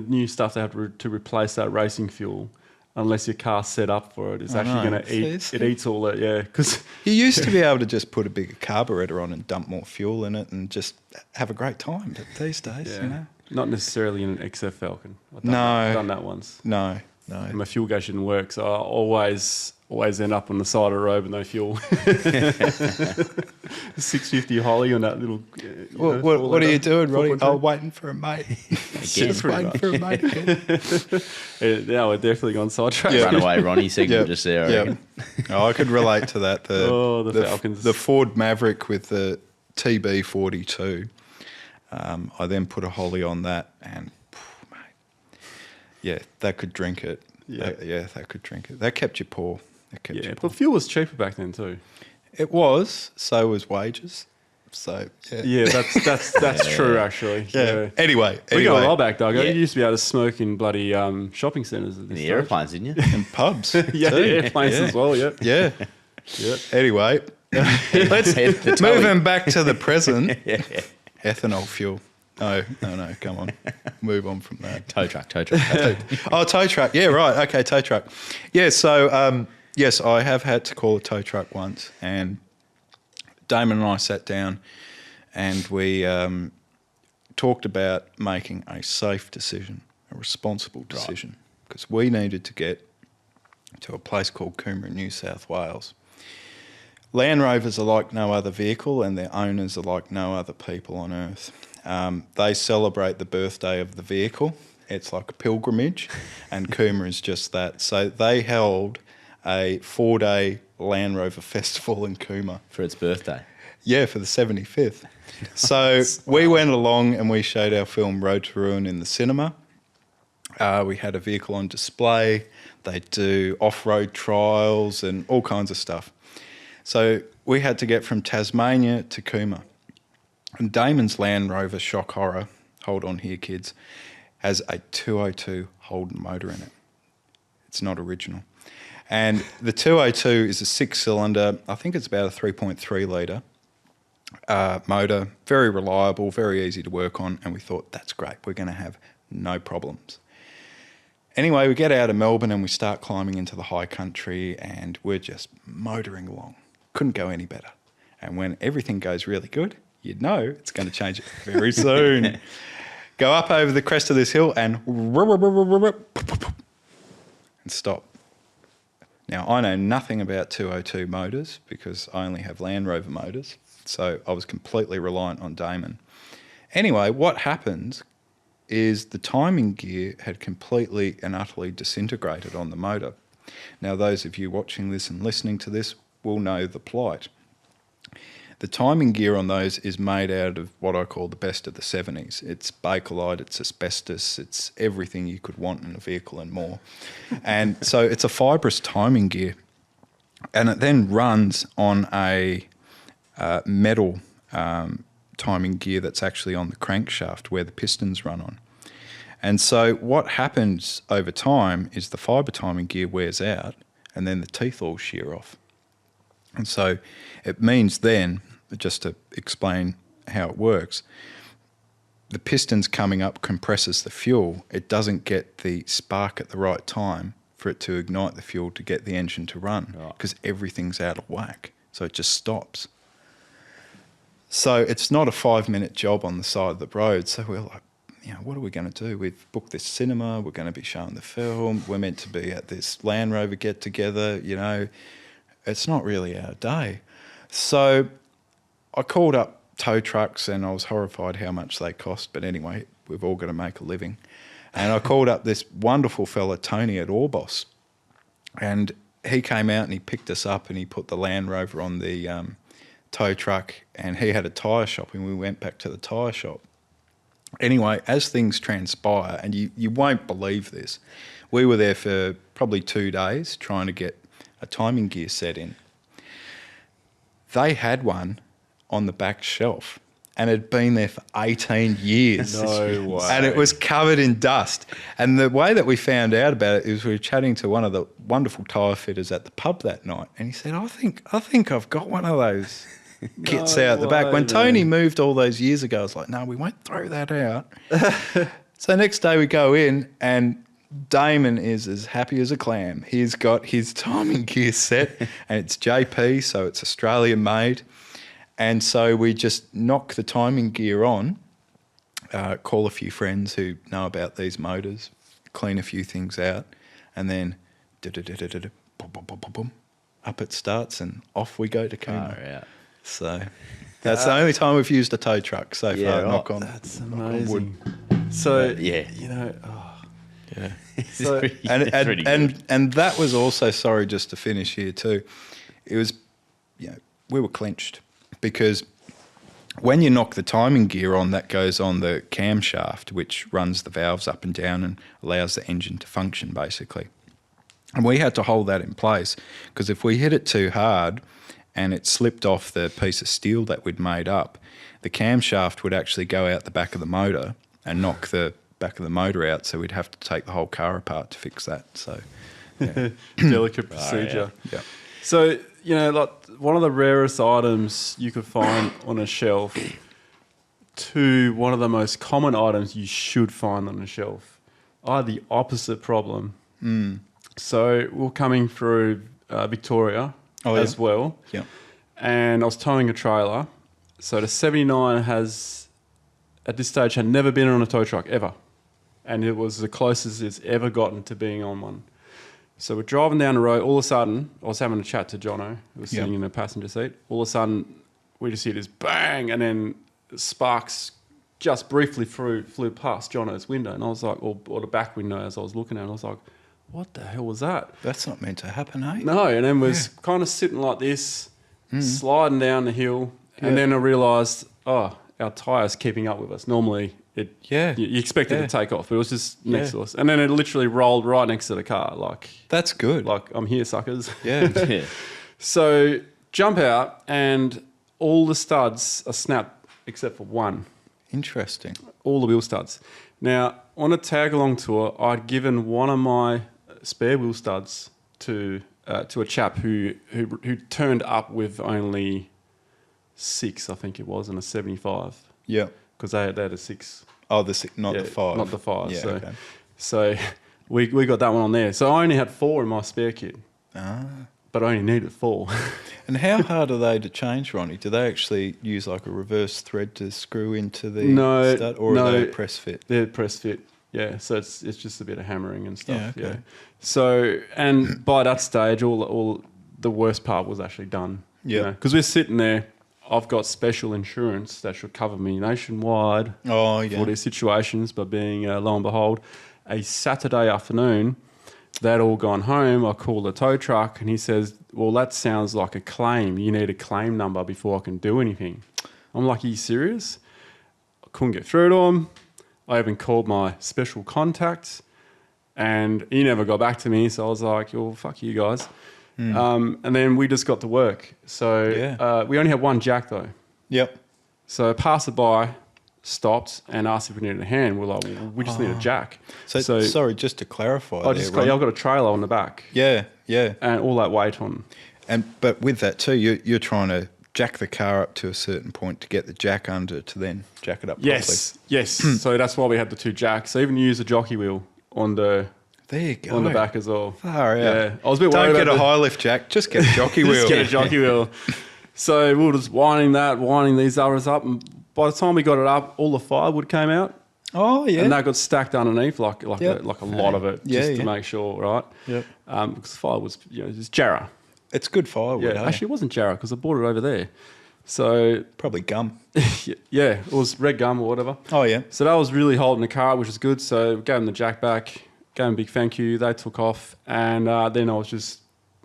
new stuff they have to replace that racing fuel, unless your car's set up for it, is I actually know. going to eat. See? It eats all that, yeah. Because You used to be able to just put a bigger carburetor on and dump more fuel in it and just have a great time. But these days, not necessarily in an XF Falcon. I've No. done that once. no. And my fuel gauge didn't work, so I always end up on the side of the road with no fuel. 650 Holly on that little. What are you doing, Ronnie? 4.2? Oh, waiting for a mate. Just pretty waiting for a mate. Now we're definitely gone sidetracked. Runaway Ronnie segment just there, I reckon. Oh, I could relate to that. The Falcons. The Ford Maverick with the TB42. I then put a Holly on that, and mate, that could drink it. Yeah. That could drink it. That kept you poor. That kept you poor. But fuel was cheaper back then too. It was. So was wages. So yeah. Yeah, that's true actually. Yeah. Anyway, We go a while back, Doug. Yeah. You used to be able to smoke in bloody shopping centres at In this the stage. aeroplanes, didn't you? in pubs. Yeah, too. airplanes as well. Yeah. Yeah. Yeah. Anyway, let's The towing. moving back to the present. Ethanol fuel. No, come on. Move on from that. Tow truck. Oh, tow truck. Yeah, right. Okay, tow truck. Yeah, so, yes, I have had to call a tow truck once, and Damon and I sat down and we talked about making a safe decision, a responsible decision, because we needed to get to a place called Coomera, New South Wales. Land Rovers are like no other vehicle, and their owners are like no other people on earth. They celebrate the birthday of the vehicle. It's like a pilgrimage, and Coomera is just that. So they held a 4-day Land Rover festival in Coomera. For its birthday. Yeah, for the 75th. So we went along and we showed our film Road to Ruin in the cinema. We had a vehicle on display. They do off-road trials and all kinds of stuff. So we had to get from Tasmania to Coomera. And Damon's Land Rover, shock horror, hold on here kids, has a 202 Holden motor in it. It's not original. And the 202 is a 6-cylinder, I think it's about a 3.3 litre motor, very reliable, very easy to work on, and we thought, that's great, we're going to have no problems. Anyway, we get out of Melbourne and we start climbing into the high country, and we're just motoring along. Couldn't go any better. And when everything goes really good, you'd know it's going to change very soon. Go up over the crest of this hill and stop. Now, I know nothing about 202 motors because I only have Land Rover motors, so I was completely reliant on Damon. Anyway, what happens is the timing gear had completely and utterly disintegrated on the motor. Now, those of you watching this and listening to this will know the plight. The timing gear on those is made out of what I call the best of the 70s. It's Bakelite, it's asbestos, it's everything you could want in a vehicle and more. And so it's a fibrous timing gear. And it then runs on a metal timing gear that's actually on the crankshaft where the pistons run on. And so what happens over time is the fibre timing gear wears out and then the teeth all shear off. And so it means then, just to explain how it works, the pistons coming up compresses the fuel. It doesn't get the spark at the right time for it to ignite the fuel to get the engine to run because everything's out of whack. So it just stops. So it's not a 5-minute job on the side of the road. So we're like, what are we going to do? We've booked this cinema. We're going to be showing the film. We're meant to be at this Land Rover get-together, It's not really our day. So I called up tow trucks and I was horrified how much they cost. But anyway, we've all got to make a living. And I called up this wonderful fella, Tony at Orbos. And he came out and he picked us up and he put the Land Rover on the tow truck, and he had a tyre shop and we went back to the tyre shop. Anyway, as things transpire, and you won't believe this, we were there for probably 2 days trying to get a timing gear set in. They had one on the back shelf and it had been there for 18 years. No way. And it was covered in dust. And the way that we found out about it is we were chatting to one of the wonderful tyre fitters at the pub that night, and he said, I think I've got one of those kits out the back. When Tony moved all those years ago, I was like, no, we won't throw that out. So next day we go in and Damon is as happy as a clam. He's got his timing gear set and it's JP, so it's Australian made. And so we just knock the timing gear on, call a few friends who know about these motors, clean a few things out, and then up it starts and off we go to Coomera. Oh, yeah. So that's the only time we've used a tow truck so far. Knock on. That's knock on amazing. wood. So, Yeah. Yeah. So- It's pretty good. And that was also, sorry, just to finish here too, it was, we were clenched because when you knock the timing gear on, that goes on the camshaft, which runs the valves up and down and allows the engine to function basically. And we had to hold that in place because if we hit it too hard and it slipped off the piece of steel that we'd made up, the camshaft would actually go out the back of the motor and knock the back of the motor out, so we'd have to take the whole car apart to fix that. So, yeah. Delicate procedure. Yeah. So, like one of the rarest items you could find on a shelf to one of the most common items you should find on a shelf. I had the opposite problem. So we're coming through Victoria as well. Yeah. And I was towing a trailer. So the 79 has, at this stage, had never been on a tow truck ever. And it was the closest it's ever gotten to being on one. So we're driving down the road. All of a sudden, I was having a chat to Jono, who was sitting in the passenger seat. All of a sudden, we just hear this bang, and then sparks just briefly flew past Jono's window. And I was like, or the back window as I was looking at it, I was like, what the hell was that? That's not meant to happen, eh? No, and then was kind of sitting like this, sliding down the hill. And then I realised, our tyre's keeping up with us. Normally, you expect it to take off, but it was just next to us. And then it literally rolled right next to the car. Like, that's good. Like, I'm here, suckers. Yeah. So jump out, and all the studs are snapped except for one. Interesting. All the wheel studs. Now, on a tag-along tour, I'd given one of my spare wheel studs to a chap who turned up with only 6, I think it was, and a 75. Yeah. Because they had a 6. Oh, the 6, not the 5. Not the 5. Yeah, so we got that one on there. So I only had 4 in my spare kit. But I only needed 4. And how hard are they to change, Ronnie? Do they actually use like a reverse thread to screw into the stud, or are they press fit? They're press fit. Yeah, so it's just a bit of hammering and stuff. Yeah, okay. So, and by that stage, all the worst part was actually done. Yeah. Because we're sitting there. I've got special insurance that should cover me nationwide for these situations. But being, lo and behold, a Saturday afternoon, they'd all gone home. I called the tow truck, and he says, well, that sounds like a claim. You need a claim number before I can do anything. I'm like, are you serious? I couldn't get through to him. I even called my special contacts, and he never got back to me. So I was like, well, fuck you guys. And then we just got to work. So we only had one jack, though. Yep. So a passerby stopped and asked if we needed a hand. We're like, well, we just need a jack. So sorry, just to clarify, I've got a trailer on the back. Yeah, and all that weight on. But with that too, you're trying to jack the car up to a certain point to get the jack under to then jack it up properly. Yes. So that's why we had the 2 jacks. So even use a jockey wheel on the back as well. Far out. Yeah, I was a bit worried. Don't get a high lift jack. Just get a jockey wheel. Just get a jockey wheel. So we were just winding these others up, and by the time we got it up, all the firewood came out. Oh yeah. And that got stacked underneath like a lot of it, just to make sure, right? Yep. Because the firewood's it's Jarrah. It's good firewood. Yeah, actually, it wasn't Jarrah because I bought it over there. So probably gum. Yeah, it was red gum or whatever. Oh yeah. So that was really holding the car, which is good. So we gave them the jack back, gave them a big thank you. They took off, and then I was just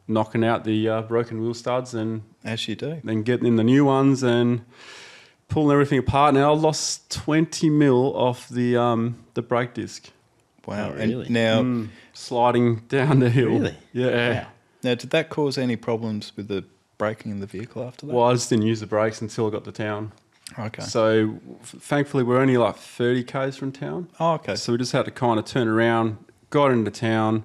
knocking out the broken wheel studs, and as you do, then getting in the new ones and pulling everything apart. Now I lost 20 mil off the brake disc. Wow! Oh, really? And now sliding down the hill. Really? Yeah. Wow. Now, did that cause any problems with the braking in the vehicle after that? Well, I just didn't use the brakes until I got to town. Okay. So thankfully, we're only like 30 k's from town. Oh, okay. So we just had to kind of turn around, got into town,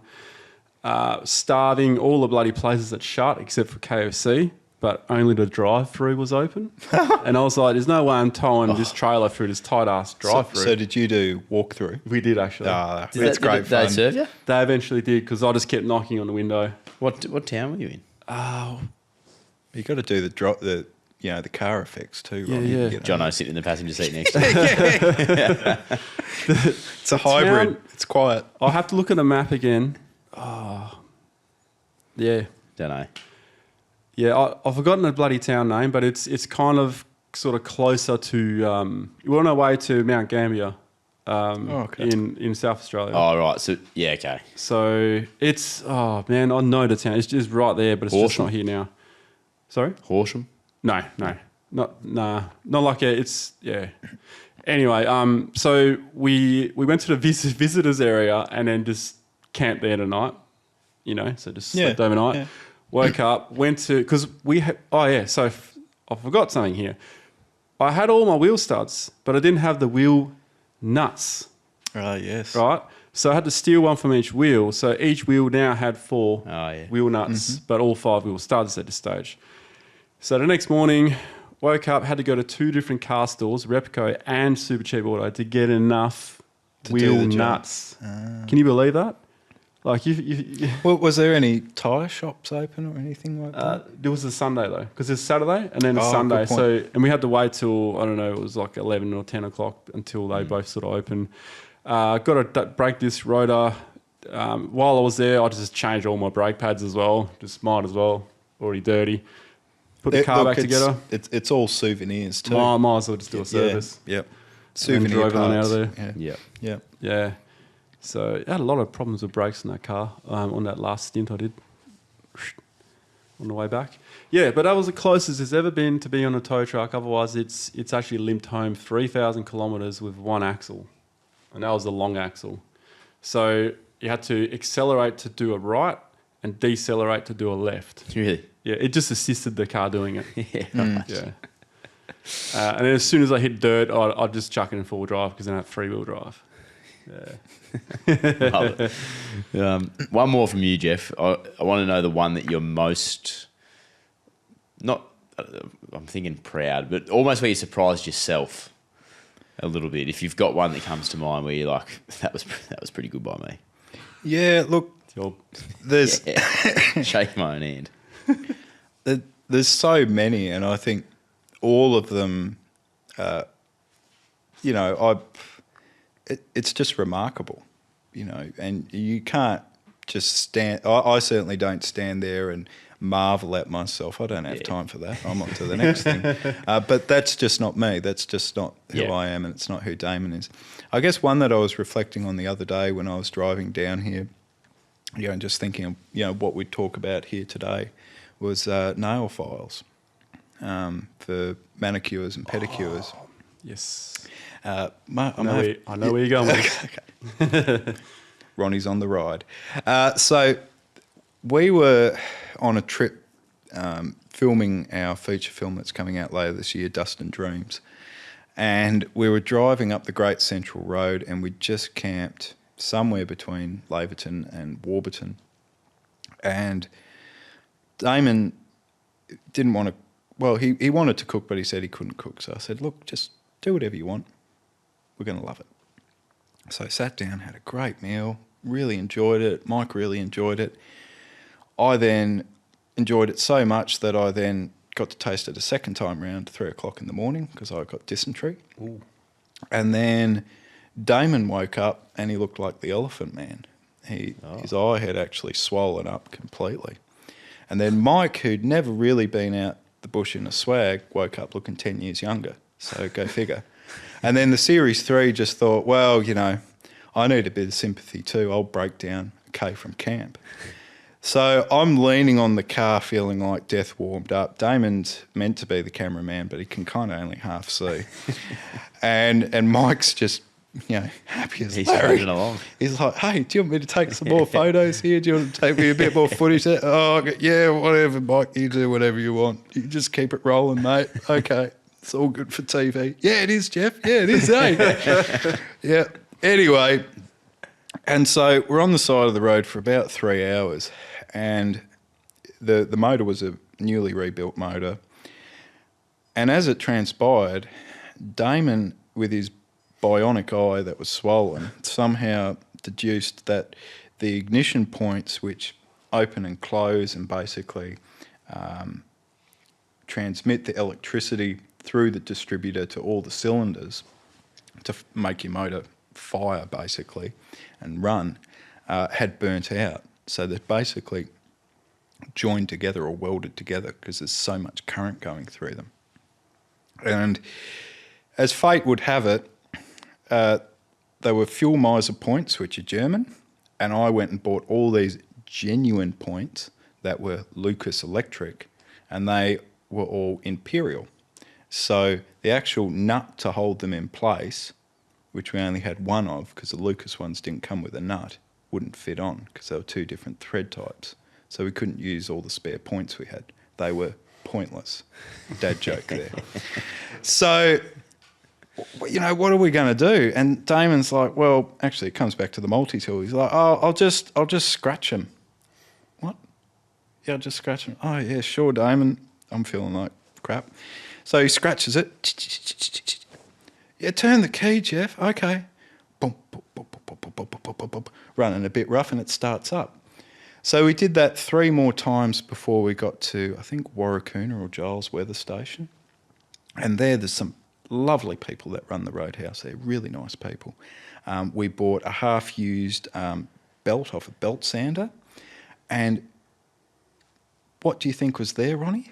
starving, all the bloody places that shut except for KFC, but only the drive-through was open. And I was like, there's no way I'm towing this trailer through this tight-ass drive-through. So did you do walk-through? We did, actually. That's great fun. They serve you? They eventually did, because I just kept knocking on the window. What town were you in? You got to do the car effects too. Right? Yeah. Jono sitting in the passenger seat next to me. It's a hybrid. It's quiet. I'll have to look at the map again. Oh, yeah. Don't know. Yeah, I've forgotten the bloody town name, but it's kind of sort of closer to... we're on our way to Mount Gambier in South Australia. Oh, right. So, yeah, okay. So it's... Oh, man, I know the town. It's just right there, but it's just not here now. Sorry? Horsham? No. Not like it's... Yeah. Anyway, so we went to the visitors area and then just camped there tonight, so just slept overnight. Yeah. woke up, went to, because we had, I forgot something here. I had all my wheel studs, but I didn't have the wheel nuts, Oh, yes. right? So I had to steal one from each wheel. So each wheel now had 4 wheel nuts, but all 5 wheel studs at this stage. So the next morning, woke up, had to go to 2 different car stores, Repco and Super Cheap Auto, to get enough To do wheel the job. nuts. Can you believe that? Like Well, was there any tyre shops open or anything like that? there was a Sunday though, because it's Saturday and then a Oh, Sunday. good point. So and we had to wait till I don't know, it was like 11 or 10 o'clock until they both sort of open. Got to break this rotor. While I was there, I just changed all my brake pads as well. Just might as well, already dirty. Put the car back together. It's all souvenirs too. Might as well just do a service. Yep. And Souvenir drove on out parts. of there. Yeah. Yeah. Yeah. So I had a lot of problems with brakes in that car on that last stint I did on the way back. Yeah, but that was the closest it's ever been to be on a tow truck. Otherwise, it's actually limped home 3,000 kilometres with one axle, and that was the long axle. So you had to accelerate to do a right and decelerate to do a left. Really? Yeah, it just assisted the car doing it. Yeah. Yeah. And then as soon as I hit dirt, I'd just chuck it in 4-wheel drive because then I had 3-wheel drive. Yeah. Love it. One more from you, Geoff. I want to know the one that you're most, not, I'm thinking proud, but almost where you surprised yourself a little bit. If you've got one that comes to mind where you're like, that was pretty good by me. Yeah, look, there's Shake my own hand. there's so many, and I think all of them, it's just remarkable, and you can't just stand. I certainly don't stand there and marvel at myself. I don't have time for that. I'm on to the next thing. But that's just not me. That's just not who I am, and it's not who Damon is. I guess one that I was reflecting on the other day when I was driving down here, and just thinking of, what we'd talk about here today was nail files for manicures and pedicures. Yes. I know where you're going with this. Ronnie's on the ride. So we were on a trip filming our feature film that's coming out later this year, Dust and Dreams. And we were driving up the Great Central Road, and we just camped somewhere between Laverton and Warburton. And Damon didn't want to, well, he wanted to cook, but he said he couldn't cook. So I said, look, just do whatever you want. We're going to love it. So I sat down, had a great meal, really enjoyed it. Mike really enjoyed it. I then enjoyed it so much that I then got to taste it a second time round, 3 o'clock in the morning, because I got dysentery. Ooh. And then Damon woke up and he looked like the Elephant Man. His eye had actually swollen up completely. And then Mike, who'd never really been out the bush in a swag, woke up looking 10 years younger. So go figure. And then the Series 3 just thought, well, I need a bit of sympathy too. I'll break down a K from camp. So I'm leaning on the car feeling like death warmed up. Damon's meant to be the cameraman, but he can kind of only half see. and Mike's just, happy as He's Larry. trudging along. He's like, hey, do you want me to take some more photos here? Do you want to take me a bit more footage? Oh, yeah, whatever, Mike. You do whatever you want. You just keep it rolling, mate. Okay. It's all good for TV. Yeah, it is, Geoff. Yeah, it is, eh? Yeah. Anyway, and so we're on the side of the road for about 3 hours, and the motor was a newly rebuilt motor. And as it transpired, Damon, with his bionic eye that was swollen, somehow deduced that the ignition points, which open and close and basically transmit the electricity through the distributor to all the cylinders to make your motor fire, basically, and run, had burnt out. So they're basically joined together or welded together because there's so much current going through them. And as fate would have it, they were fuel miser points, which are German, and I went and bought all these genuine points that were Lucas Electric, and they were all Imperial. So the actual nut to hold them in place, which we only had one of because the Lucas ones didn't come with a nut, wouldn't fit on because they were 2 different thread types. so we couldn't use all the spare points we had. They were pointless. Dad joke there. So, you know, what are we going to do? And Damon's like, well, actually, it comes back to the multi-tool. He's like, oh, I'll just scratch them. What? Yeah, I'll just scratch them. Oh, yeah, sure, Damon. I'm feeling like crap. So he scratches it. Yeah, turn the key, Geoff. Okay. Boom, boom, boom, boom, boom, boom, boom, boom, boom. Running a bit rough, and it starts up. So we did that 3 more times before we got to, I think, Warracoona or Giles Weather Station. And there's some lovely people that run the Roadhouse. They're really nice people. We bought a half-used belt off a belt sander. And what do you think was there, Ronnie?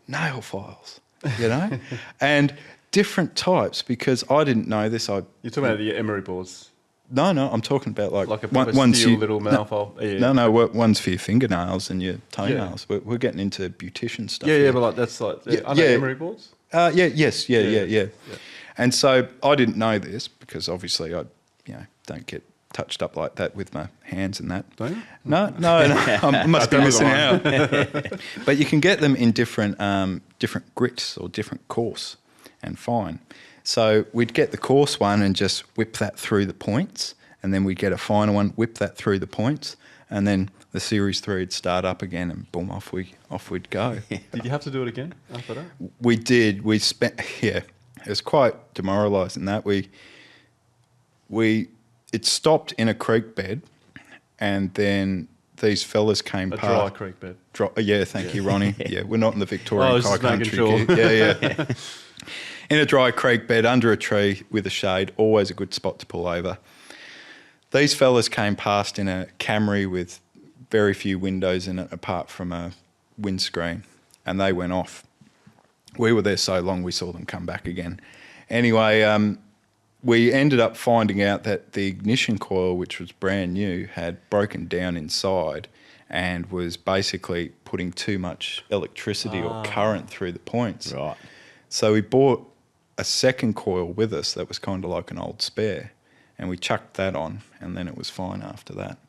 Nail files, you know? And different types, because I didn't know this. You're talking about the emery boards? No, I'm talking about like a one's steel little nail file. Yeah. No, one's for your fingernails and your toenails. Yeah. We're getting into beautician stuff. Yeah, but like that's like emery boards. Yeah. And so I didn't know this because obviously I, don't get touched up like that with my hands and that. Don't you? No. I must be missing out. But you can get them in different grits or different coarse and fine. So we'd get the coarse one and just whip that through the points, and then we'd get a finer one, whip that through the points, and then the Series 3 would start up again, and boom, off we'd go. Did you have to do it again after that? We did. We spent, it was quite demoralising that. It stopped in a creek bed, and then these fellas came past. A dry creek bed. Yeah, thank you, Ronnie. Yeah, we're not in the Victorian high country. Sure. Yeah. In a dry creek bed, under a tree with a shade, always a good spot to pull over. These fellas came past in a Camry with very few windows in it apart from a windscreen, and they went off. We were there so long we saw them come back again. Anyway, we ended up finding out that the ignition coil, which was brand new, had broken down inside and was basically putting too much electricity or current through the points. Right. So we bought a second coil with us that was kind of like an old spare, and we chucked that on, and then it was fine after that.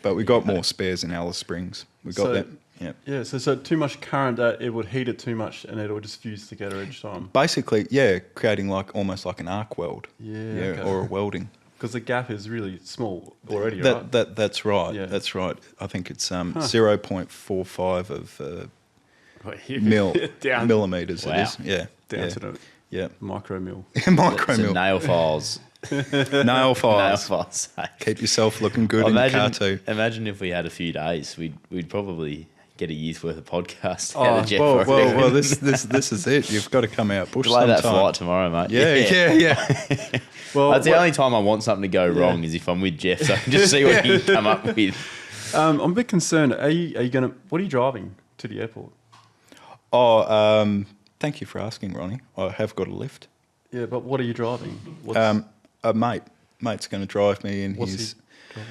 But we got more spares in Alice Springs. We got that. Yeah. Yeah. So too much current that it would heat it too much, and it would just fuse together each time. Basically, creating almost like an arc weld. Yeah. Or a welding. Because the gap is really small already, right? That's right. Yeah. That's right. I think it's 0.45 of millimeters. Wow. It is. Yeah. Down to the micro mil. Micro Some mil. nail files. Nail files. Nail files. Keep yourself looking good in the car too. Imagine if we had a few days, we'd probably get a year's worth of podcast out of Geoff. Well, this is it. You've got to come out bush Delay sometime. that flight tomorrow, mate. Yeah. Well, that's the only time I want something to go wrong is if I'm with Geoff, so I can just see what he can come up with. I'm a bit concerned. What are you driving to the airport? Thank you for asking, Ronnie. I have got a lift. Yeah, but what are you driving? A mate's going to drive me in What's his. he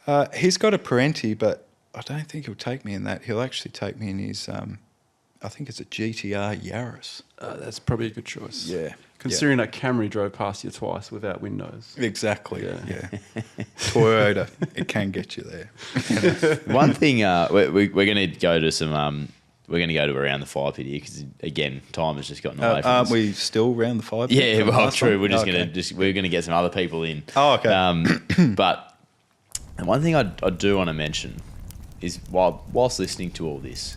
driving? He's got a Parenti, but I don't think he'll take me in that. He'll actually take me in his. I think it's a GTR Yaris. That's probably a good choice. Yeah. Considering that Camry drove past you twice without windows. Exactly. Yeah. Toyota, it can get you there. One thing, we're going to go to some. We're going to go to around the fire pit here because again, time has just gotten away from us. Aren't we still around the fire pit? Yeah, well, true. We're just going to get some other people in. Oh, okay. But one thing I do want to mention is whilst listening to all this,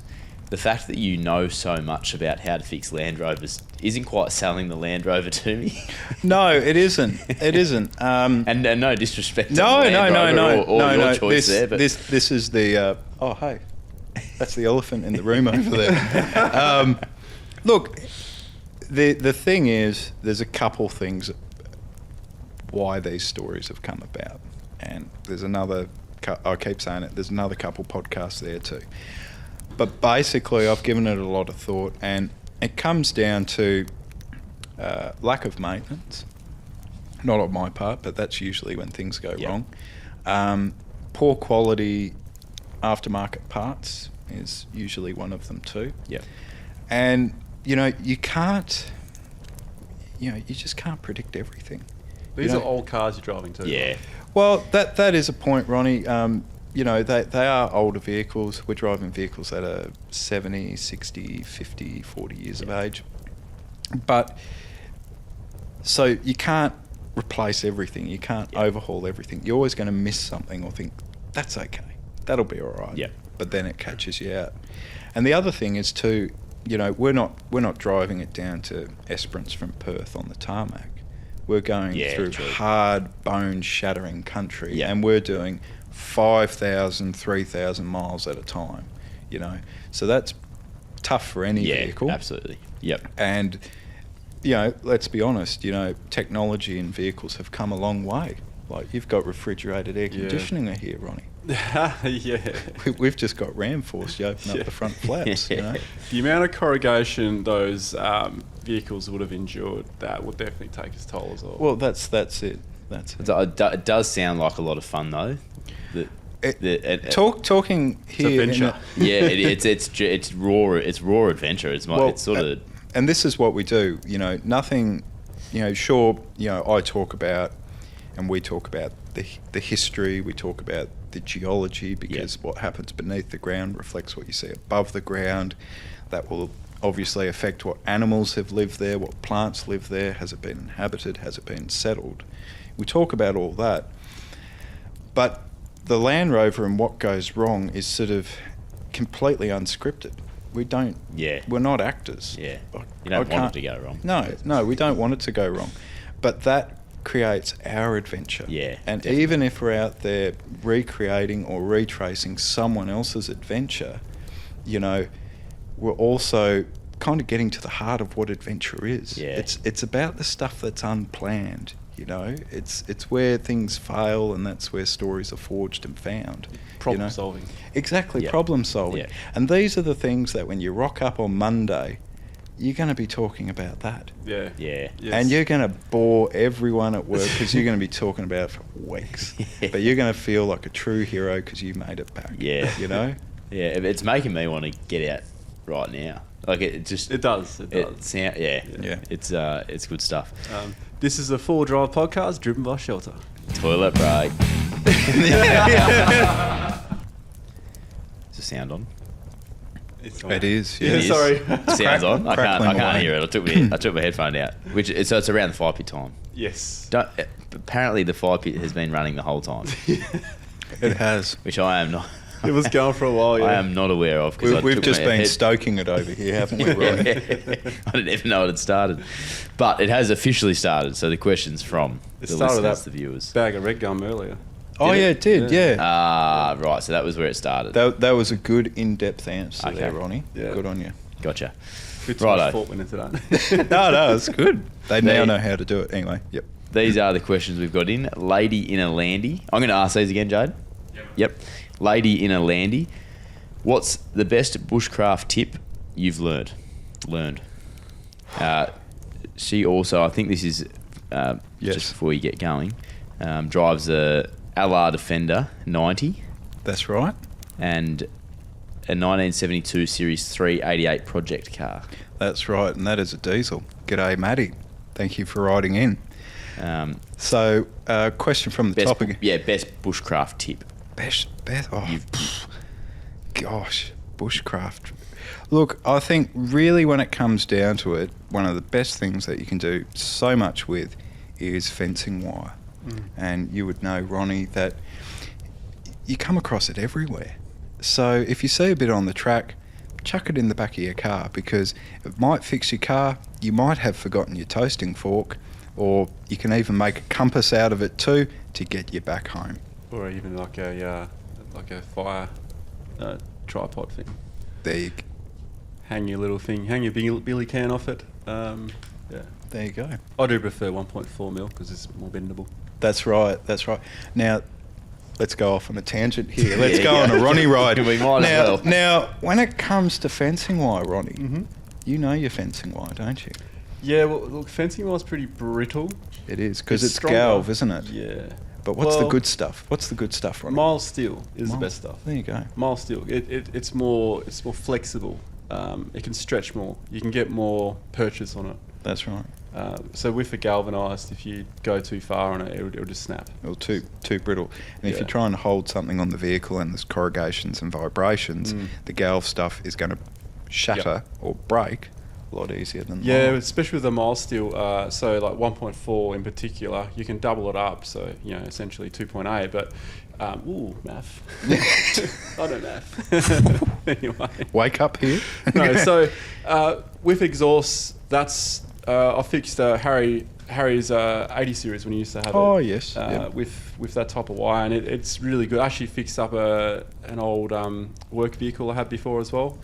the fact that you know so much about how to fix Land Rovers isn't quite selling the Land Rover to me. No, it isn't. It isn't. And no disrespect. No. Your choice there. But this is the. Oh, hey, that's the elephant in the room over there. Look, the thing is, there's a couple things why these stories have come about, and there's another. I keep saying it. There's another couple podcasts there too. But basically, I've given it a lot of thought, and it comes down to lack of maintenance. Not on my part, but that's usually when things go wrong. Poor quality aftermarket parts is usually one of them too. Yeah. And, you can't, you just can't predict everything. These are old cars you're driving too. Yeah. Well, that is a point, Ronnie. you know, they are older vehicles. We're driving vehicles that are 70, 60, 50, 40 years of age. But so you can't replace everything. You can't overhaul everything. You're always going to miss something or think, that's okay. That'll be all right. Yeah. But then it catches you out. And the other thing is too, you know, we're not driving it down to Esperance from Perth on the tarmac. We're going through hard, bone-shattering country, and we're doing 5,000, 3,000 miles at a time, you know. So that's tough for any vehicle. Absolutely. Yep. And, you know, let's be honest, you know, technology in vehicles have come a long way. Like, you've got refrigerated air conditioning here, Ronnie. We've just got Ram Force. You open up the front flaps, you know. The amount of corrugation those vehicles would have endured, that would definitely take its toll as well. Well, that's it. It does sound like a lot of fun, though. Talking here, adventure. It's raw adventure. It's sort of, and this is what we do. You know, nothing. You know, sure. You know, I talk about, and we talk about the history. We talk about the geology, because what happens beneath the ground reflects what you see above the ground. That will obviously affect what animals have lived there, what plants live there. Has it been inhabited? Has it been settled? We talk about all that, but the Land Rover and what goes wrong is sort of completely unscripted. We don't. Yeah. We're not actors. Yeah. You don't want it to go wrong. No, we don't want it to go wrong, but that creates our adventure. Yeah. And definitely. even if we're out there recreating or retracing someone else's adventure, you know, we're also kind of getting to the heart of what adventure is. Yeah. It's about the stuff that's unplanned. You know, it's where things fail, and that's where stories are forged and found. Problem solving. Exactly, Yeah. problem solving. Yeah. And these are the things that when you rock up on Monday, you're going to be talking about that. Yeah. Yeah. Yes. And you're going to bore everyone at work because you're going to be talking about it for weeks. But you're going to feel like a true hero because you made it back. Yeah. You know? Yeah, it's making me want to get out right now. Like it just. It does. Yeah. It's good stuff. This is a 4-Drive podcast driven by Shelter. Toilet break. Is the sound on? It is. Yeah, It is. sorry. Sounds on. I crackling can't away. hear it. I took my headphone out. So it's around the fire pit time. Yes. Apparently the fire pit has been running the whole time, It has. which I am not. It was going for a while, yeah. I am not aware of. We've just been stoking it over here, haven't we, Ronnie? I didn't even know it had started. But it has officially started, so the question's from It the started listeners, up the viewers. Bag of red gum earlier. Oh, yeah, it did, yeah. Right, so that was where it started. That was a good in-depth answer there, Okay. Ronnie. Yeah. Good on you. Gotcha. Good too much Righto. thought went into that. No, it's good. They now know how to do it anyway. Yep. These are the questions we've got in. Lady in a Landy. I'm going to ask these again, Jade. Yep. Lady in a Landy. What's the best bushcraft tip you've learned? She also, I think this is just before you get going, drives a LR Defender 90 That's right. and a 1972 Series 3 88 project car. That's right, and that is a diesel. G'day, Maddie. Thank you for writing in. So, question from the top again. Yeah, best bushcraft tip. Best, gosh, bushcraft. Look, I think really when it comes down to it, one of the best things that you can do so much with is fencing wire. And you would know, Ronnie, that you come across it everywhere. So if you see a bit on the track, chuck it in the back of your car, because it might fix your car. You might have forgotten your toasting fork, or you can even make a compass out of it too to get you back home. Or even like a fire tripod thing. There you Hang your little thing, hang your billy can off it. Yeah. There you go. I do prefer 1.4 mil because it's more bendable. That's right. Now, let's go off on a tangent here. Let's go on a Ronnie ride. We might as well. Now, when it comes to fencing wire, Ronnie, you know your fencing wire, don't you? Yeah, well, look, fencing wire's pretty brittle. It is, because it's stronger. galv, isn't it? Yeah. But what's the Well, good stuff? What's the good stuff, Ronnie? Mild steel is the Mild- best stuff. There you go. Mild steel. It's more flexible. It can stretch more. You can get more purchase on it. That's right. So with a galvanised, if you go too far on it, it'll just snap. Or too brittle. And if Yeah. you're trying to hold something on the vehicle and there's corrugations and vibrations, the galv stuff is going to shatter or break a lot easier than the Yeah, mild. especially with the mild steel. So like 1.4 in particular, you can double it up. So essentially 2.8. But math. I don't math. Anyway. Wake up here. No, so with exhausts, that's I fixed Harry's 80 series when he used to have Oh, it. yes. Yep. With that type of wire, and it's really good. I actually fixed up an old work vehicle I had before as well,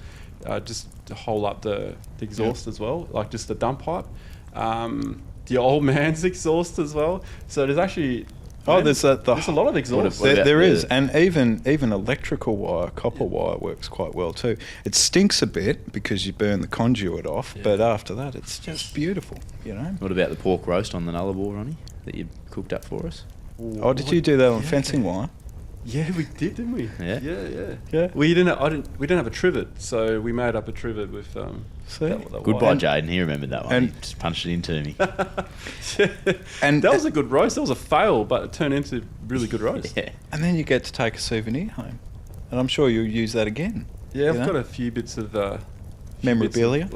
just to hold up the exhaust as well, like just the dump pipe. The old man's exhaust as well. So there's actually there's a lot of exhaust. There is, and even electrical wire, copper wire works quite well too. It stinks a bit because you burn the conduit off, but after that, it's just beautiful, What about the pork roast on the Nullarbor, Ronnie, that you cooked up for us? Oh, did you do that on fencing wire? Yeah, we did, didn't we? Yeah. Yeah. We didn't have a trivet, so we made up a trivet with See? that Good wire. by Jaden. He remembered that one. And- He just punched it into me. And That was a good roast. That was a fail, but it turned into really good roast. Yeah. and then you get to take a souvenir home, and I'm sure you'll use that again. Yeah, I've You know? got a few bits of Memorabilia?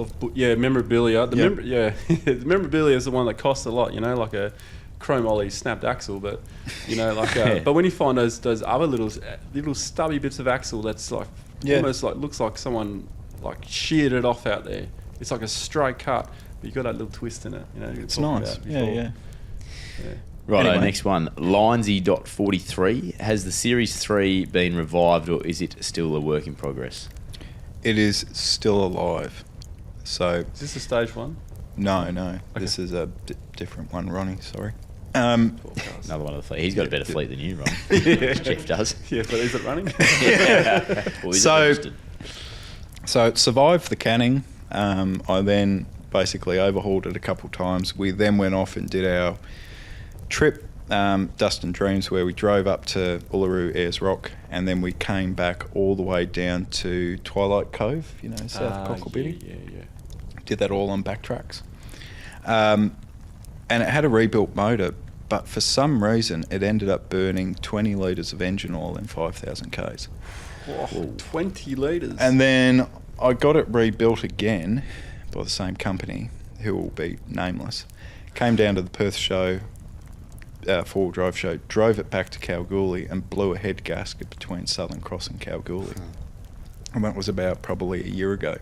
Memorabilia. Yep. The memorabilia is the one that costs a lot. Like a chrome ollie snapped axle, but but when you find those other little stubby bits of axle that's like almost like looks like someone like sheared it off out there. It's like a straight cut, but you got that little twist in it. It's nice. Yeah. Righto, Anyway. next one. Linesy.43. Has the Series 3 been revived, or is it still a work in progress? It is still alive. So Is this a stage one? no, this is a different one, Ronnie. Sorry. Another one of the fleet. He's got a better fleet than you, Ron. Jeff does. Yeah, but is it running? Well, he's So- registered. So it survived the canning. I then basically overhauled it a couple times. We then went off and did our trip, Dust and Dreams, where we drove up to Uluru Ayers Rock, and then we came back all the way down to Twilight Cove, south of Cockleberry. Yeah. Did that all on backtracks. And it had a rebuilt motor, but for some reason it ended up burning 20 litres of engine oil in 5,000 Ks. Oh, 20 litres. And then I got it rebuilt again by the same company, who will be nameless. Came down to the Perth show, four-wheel drive show, drove it back to Kalgoorlie and blew a head gasket between Southern Cross and Kalgoorlie. And that was about probably a year ago.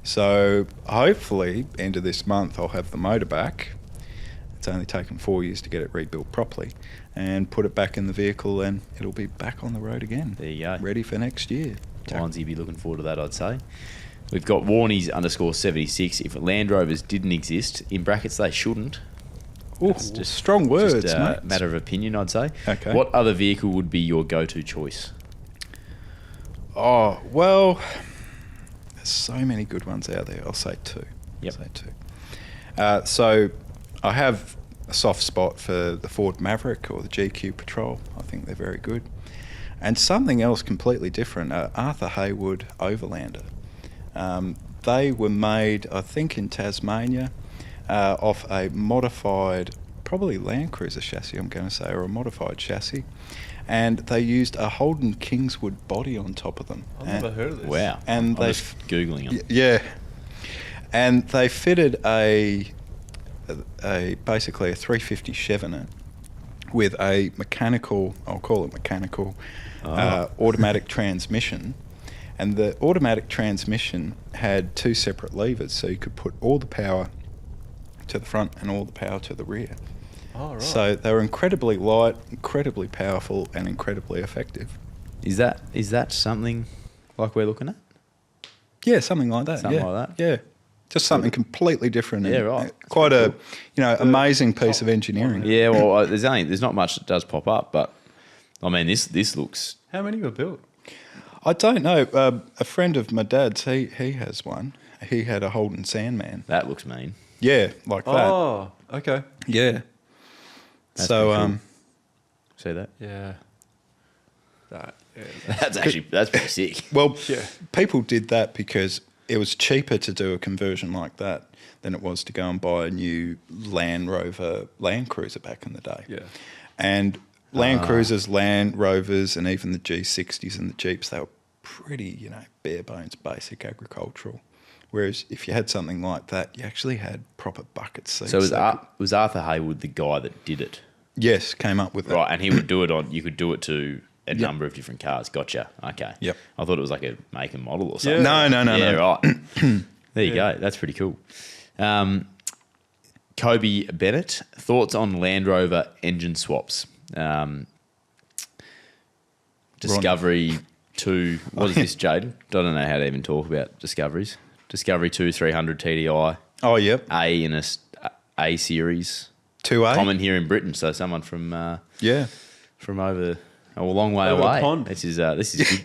So hopefully, end of this month, I'll have the motor back. It's only taken 4 years to get it rebuilt properly, and put it back in the vehicle, and it'll be back on the road again. There you go. Ready for next year. Linesy be looking forward to that, I'd say. We've got Warnies_76. If Land Rovers didn't exist, in brackets they shouldn't. Ooh, That's just- strong words, Just mate. a matter of opinion, I'd say. Okay. What other vehicle would be your go-to choice? Oh, well, there's so many good ones out there. I'll say two. Yep. I'll say two. So I have a soft spot for the Ford Maverick or the GQ Patrol. I think they're very good. And something else completely different, Arthur Hayward Overlander. They were made, I think, in Tasmania off a modified, probably Land Cruiser chassis, I'm going to say, or a modified chassis. And they used a Holden Kingswood body on top of them. I've never heard of this. Wow. And I'm they just Googling them. Yeah. And they fitted a basically a 350 Chevenet with a mechanical, I'll call it mechanical, automatic transmission. And the automatic transmission had two separate levers, so you could put all the power to the front and all the power to the rear. Oh, right. So they were incredibly light, incredibly powerful, and incredibly effective. Is that something like we're looking at? Yeah, something like that. Something yeah. like that? Yeah. Just something completely different. Yeah, and, right. Quite a, amazing piece of engineering. Yeah, well, there's not much that does pop up, but I mean, this looks. How many were built? I don't know. A friend of my dad's, he has one. He had a Holden Sandman. That looks mean. Yeah, like that. Oh, okay. Yeah. That's So, pretty cool. See that? Yeah. That, yeah. That's pretty sick. well, Yeah. people did that because it was cheaper to do a conversion like that than it was to go and buy a new Land Rover Land Cruiser back in the day. Yeah. And Land Cruisers, Land Rovers, and even the G60s and the Jeeps, they were pretty, bare bones, basic agricultural. Whereas if you had something like that, you actually had proper bucket seats. So was Arthur Haywood the guy that did it? Yes, came up with that. Right, and he would do it on. You could do it to a number of different cars. Gotcha. Okay. Yep. I thought it was like a make and model or something. No. Yeah, right. There you go. That's pretty cool. Kobe Bennett, thoughts on Land Rover engine swaps? Discovery 2. What is this, Jaden? I don't know how to even talk about Discoveries. Discovery 2 300 TDI. Oh, yep. A in A series. 2A? Common here in Britain, so someone from from over a long way Over the away. pond. This is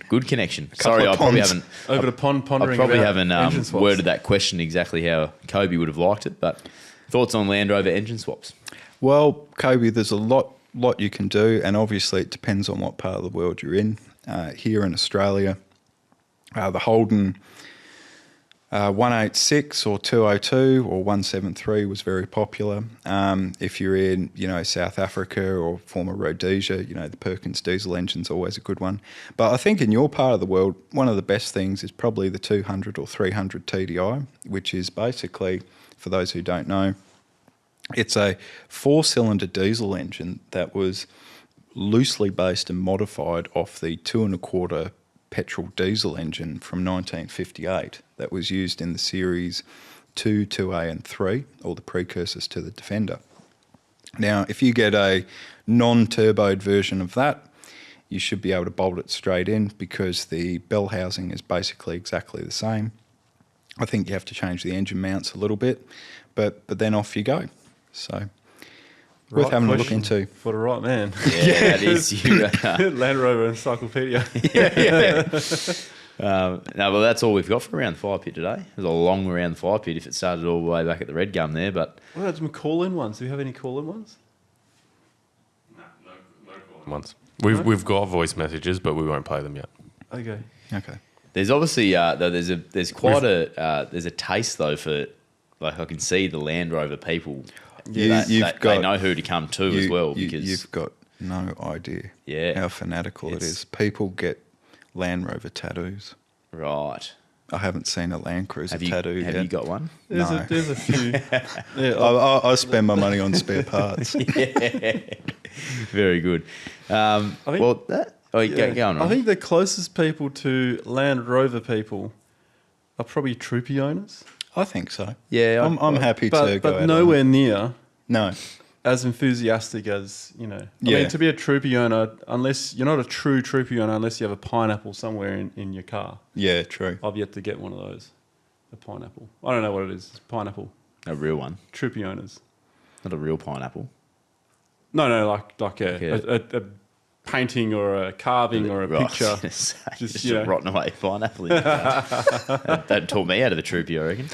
good connection. Sorry, I probably haven't. Over the pond, I pondering probably about haven't engine swaps. worded that question exactly how Kobe would have liked it. But thoughts on Land Rover engine swaps? Well, Kobe, there's a lot you can do, and obviously it depends on what part of the world you're in. Here in Australia, the Holden 186 or 202 or 173 was very popular. If you're in, South Africa or former Rhodesia, the Perkins diesel engine's always a good one. But I think in your part of the world, one of the best things is probably the 200 or 300 TDI, which is basically, for those who don't know, it's a 4-cylinder diesel engine that was loosely based and modified off the 2.25 petrol diesel engine from 1958 that was used in the series 2, 2A and 3, all the precursors to the Defender. Now, if you get a non-turboed version of that, you should be able to bolt it straight in because the bell housing is basically exactly the same. I think you have to change the engine mounts a little bit, but then off you go. So worth having a look into. For the right man. Yeah, that is you. Land Rover Encyclopedia. No, well, that's all we've got for Around the Fire Pit today. There's a long Around the Fire Pit if it started all the way back at the Red Gum there, but... What about some call-in ones? Do we have any call-in ones? No call-in ones. We've got voice messages, but we won't play them yet. Okay. There's obviously there's a taste though for, like, I can see the Land Rover people. They know who to come to as well because you've got no idea how fanatical it is. People get Land Rover tattoos. Right. I haven't seen a Land Cruiser tattoo yet. Have you got one? There's a few. I spend my money on spare parts. Very good. Go on. I think the closest people to Land Rover people are probably troopy owners. I think so. Yeah, I'm happy to go out. But nowhere near No. as enthusiastic as, I Yeah. mean, to be a troopy owner, unless you're not a true troopy owner, unless you have a pineapple somewhere in your car. Yeah, true. I've yet to get one of those. A pineapple. I don't know what it is. It's pineapple. A real one, Troopy owners. not a real pineapple. No, like a painting or a carving or a Right, picture. I was gonna say, Just, a rotten away pineapple. In the car. That taught me out of the troopy, I reckon.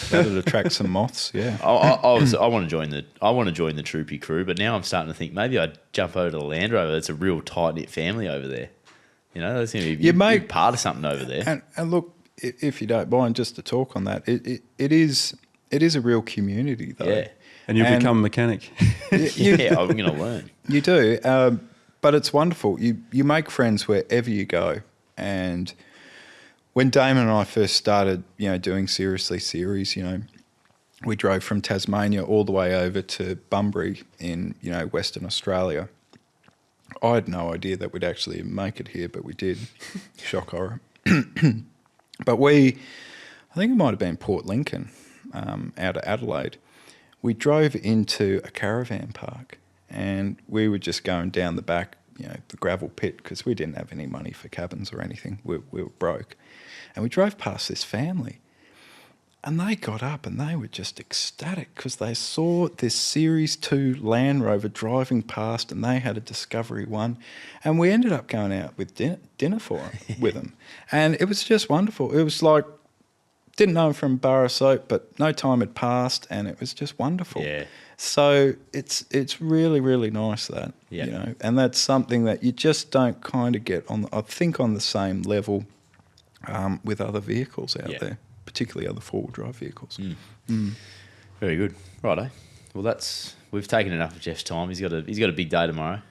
That'd attract some moths. Yeah. I want to join the troopy crew, but now I'm starting to think maybe I'd jump over to the Land Rover. It's a real tight knit family over there. There's going to be a part of something over there. And look, if you don't mind, just to talk on that, it is a real community though. Yeah. And you'll become a mechanic. Yeah, I'm going to learn. You do, but it's wonderful. You make friends wherever you go. And when Damon and I first started, doing Seriously Series, we drove from Tasmania all the way over to Bunbury in, Western Australia. I had no idea that we'd actually make it here, but we did. Shock horror. But I think it might have been Port Lincoln, out of Adelaide. We drove into a caravan park and we were just going down the back, the gravel pit, because we didn't have any money for cabins or anything. We were broke. And we drove past this family and they got up and they were just ecstatic because they saw this Series 2 Land Rover driving past and they had a Discovery 1. And we ended up going out with dinner with them. And it was just wonderful. It was like, didn't know him from a bar of soap, but no time had passed, and it was just wonderful. Yeah. So it's really, really nice that, and that's something that you just don't kind of get on the same level with other vehicles out there. particularly other four-wheel drive vehicles. Very good. Righto. Well, we've taken enough of Geoff's time. He's got a big day tomorrow.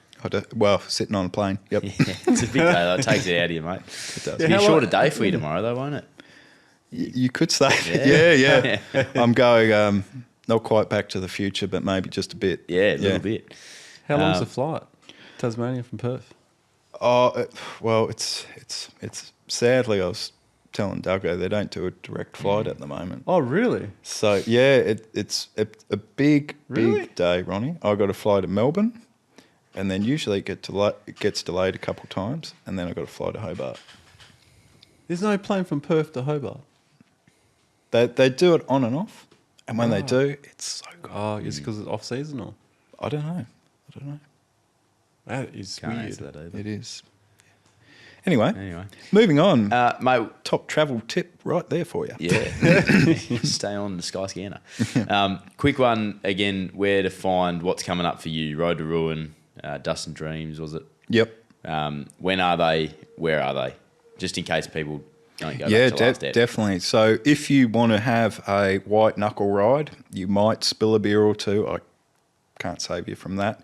Sitting on a plane. Yep. Yeah, it's a big day. That takes it out of you, mate. It does. It'll be a shorter day for you tomorrow, though, won't it? You could say that. Yeah. I'm going not quite back to the future, but maybe just a bit. Yeah, a little bit. How long's the flight? Tasmania from Perth? Well, it's sadly, I was telling Duggo they don't do a direct flight at the moment. Oh, really? So yeah, it's a big day, Ronnie. I got to fly to Melbourne, and then usually it gets delayed a couple times, and then I got to fly to Hobart. There's no plane from Perth to Hobart. They do it on and off, and when they do, it's so good. Oh, it's because it's off season, or I don't know. that is Can't weird. answer that either. It is. Anyway, Moving on. mate. Top travel tip right there for you. Yeah. Stay on the Sky Scanner. Quick one again, where to find what's coming up for you. Road to Ruin, Dust and Dreams, was it? Yep. When are they? Where are they? Just in case people don't go back to last ep. Definitely. So if you want to have a white knuckle ride, you might spill a beer or two. I can't save you from that.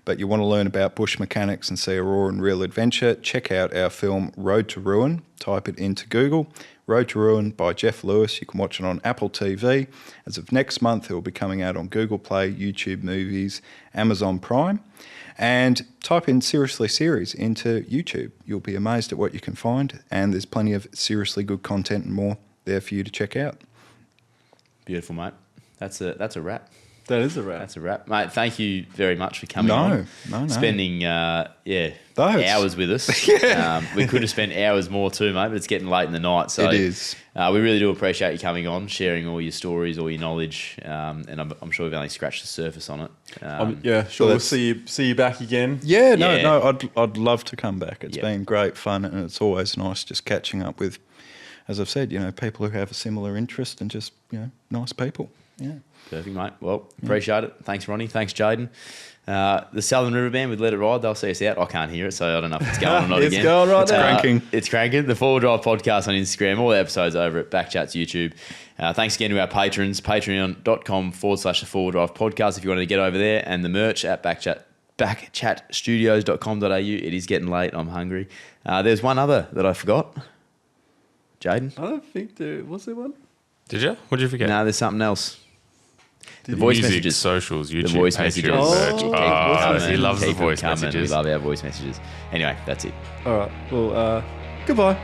But you want to learn about bush mechanics and see a raw and real adventure, check out our film Road to Ruin. Type it into Google. Road to Ruin by Geoff Lewis. You can watch it on Apple TV. As of next month, it will be coming out on Google Play, YouTube Movies, Amazon Prime. And type in Seriously Series into YouTube. You'll be amazed at what you can find. And there's plenty of seriously good content and more there for you to check out. Beautiful, mate. That's a wrap. That is a wrap. That's a wrap, mate. Thank you very much for coming on. No. Spending Those. hours with us. We could have spent hours more too, mate, but it's getting late in the night. So it is. We really do appreciate you coming on, sharing all your stories, all your knowledge, and I'm sure we've only scratched the surface on it. Yeah, sure. We'll see you back again. Yeah, no. I'd love to come back. It's been great fun, and it's always nice just catching up with, as I've said, people who have a similar interest and just nice people. Yeah. Perfect, mate. Well, appreciate it. Thanks, Ronnie. Thanks, Jaden. The Southern River Band with Let It Ride, they'll see us out. I can't hear it, so I don't know if it's going or not it's again. Going right it's now. cranking. It's cranking. The 4 Drive Podcast on Instagram. All the episodes over at BackChat's YouTube. Thanks again to our patrons. Patreon.com/the 4 Drive Podcast if you want to get over there. And the merch at BackChatStudios.com.au. It is getting late. I'm hungry. There's one other that I forgot. Jaden? I don't think there was there one. Did you? What did you forget? No, there's something else. Did The voice Music, messages. socials, YouTube, The voice Patreon, messages. merch. Oh, He loves the Keep them voice coming. messages. We love our voice messages. Anyway, that's it. All right. Well, goodbye.